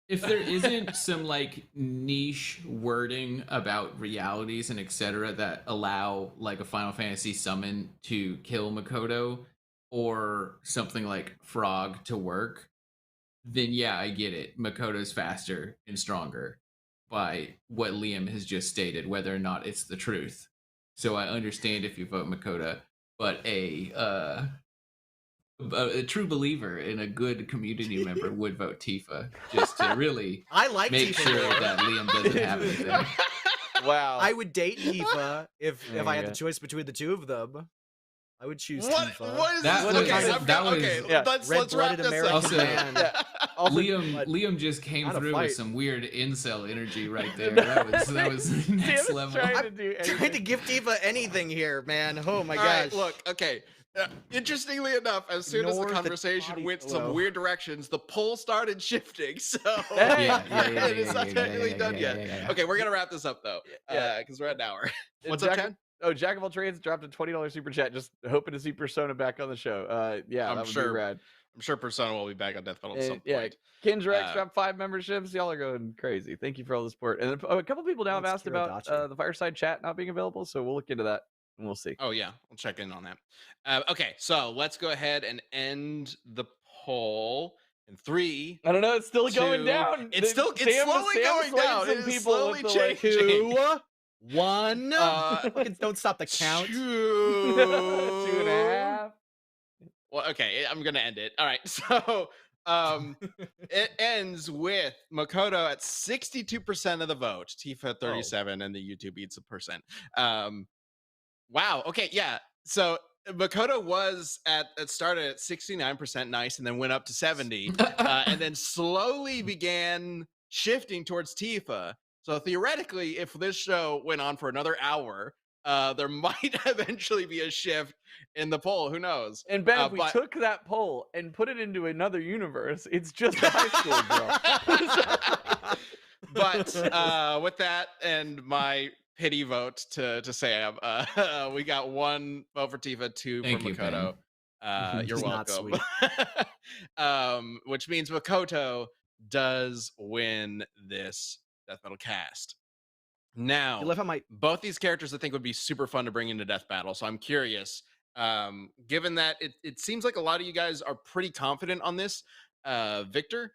if there isn't some like niche wording about realities and etc. that allow like a Final Fantasy summon to kill Makoto or something like Frog to work, then yeah, I get it. Makoto's faster and stronger by what Liam has just stated, whether or not it's the truth. So I understand if you vote Makoto, but a true believer and a good community member would vote Tifa just to really I like make Tifa. sure more. that Liam doesn't have anything. Wow. I would date Tifa if There I you had go. the choice between the two of them. I would choose What? Tifa. What is That this? was- Okay, that I'm gonna- was- okay, yeah. let's wrap Red-blooded this American up. Also- man. Yeah. Also, but Liam just came not a through fight. with some weird incel energy right there. That was next Sam's level. trying to do trying to anything. give Tifa anything here, man. Oh my All right, gosh. look, okay. Interestingly enough, as soon as Ignore the the conversation body went pillow. some weird directions, the poll started shifting. So Hey. it's not technically done yet. yeah. Okay, we're gonna wrap this up though, Yeah. because we're at an hour. And What's up, Jack- Chad? Oh, Jack of all trades dropped a $20 super chat, just hoping to see Persona back on the show. Yeah, I'm that would sure. be rad. I'm sure Persona will be back on Death Metal at some And, yeah, point. Kinjrex dropped 5 memberships. Y'all are going crazy. Thank you for all the support. And a couple people now have That's asked about Kiradachi. the Fireside chat not being available, so we'll look into that and we'll see. Oh yeah, we'll check in on that. Okay, so let's go ahead and end the poll in 3. I don't know. It's still going 2. down. It's slowly going swayed down. some It is people slowly with the, like, changing. 2, 1. Uh, Fucking don't stop the count. 2. 2.5. Well, okay, I'm gonna end it. All right, so it ends with Makoto at 62% of the vote, Tifa at 37, and the YouTube beats a percent. Wow. Okay, yeah. So Makoto was it started at 69%, nice, and then went up to 70, and then slowly began shifting towards Tifa. So theoretically, if this show went on for another hour, there might eventually be a shift in the poll. Who knows? And Ben, if we but- took that poll and put it into another universe, it's just a high school girl. But with that and my pity vote to Sam, we got 1 vote for Tifa, 2 Thank for you, Makoto. You're It's not welcome. Which means Makoto does win this Death Metal cast. Now, You love how my both these characters I think would be super fun to bring into Death Battle. So I'm curious, given that it seems like a lot of you guys are pretty confident on this, Victor,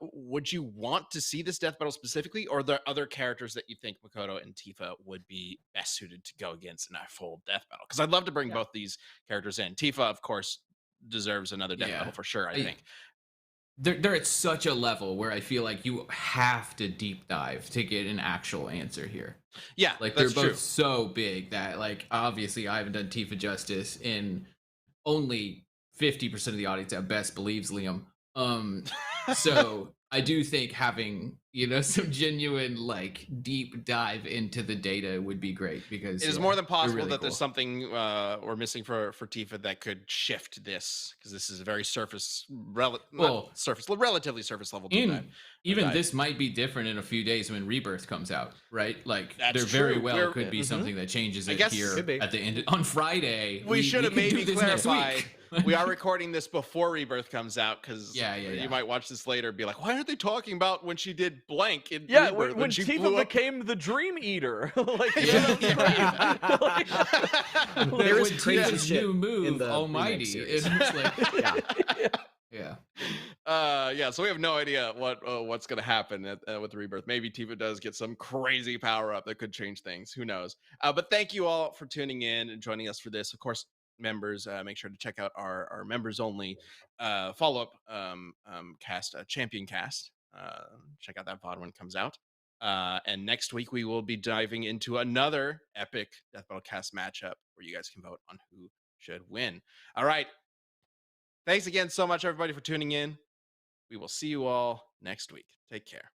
would you want to see this Death Battle specifically, or are there other characters that you think Makoto and Tifa would be best suited to go against in a full Death Battle? Because I'd love to bring Yeah. both these characters in. Tifa, of course, deserves another Death Yeah. Battle for sure, I think. They're at such a level where I feel like you have to deep dive to get an actual answer here. Yeah, Like that's they're both true. so big that like obviously I haven't done Tifa justice, and only 50% of the audience at best believes Liam. So I do think having, some genuine like deep dive into the data would be great because It is more than they're possible really that there's cool. something we're missing for Tifa that could shift this, because this is a very Well, relatively surface level and even dive. this might be different in a few days when Rebirth comes out, right? Like That's there very true. well could be Mhm. something that changes I it guess- here Could be. at the end on Friday. We should have could do maybe this next clarified. week. We are recording this before Rebirth comes out, because Yeah. you might watch this later and be like, why aren't they talking about when she did blank in Yeah, Rebirth when she Tifa blew up? became the Dream Eater. Like, Yeah. There is When crazy Tifa's shit new move, in the remake Almighty. series. It's like, Yeah. yeah. So we have no idea what's going to happen with Rebirth. Maybe Tifa does get some crazy power up that could change things. Who knows? But thank you all for tuning in and joining us for this. Of course, members, make sure to check out our members only follow-up cast, Champion Cast. Check out that VOD when it comes out. And next week we will be diving into another epic Death Battle Cast matchup where you guys can vote on who should win. All right. Thanks again so much, everybody, for tuning in. We will see you all next week. Take care.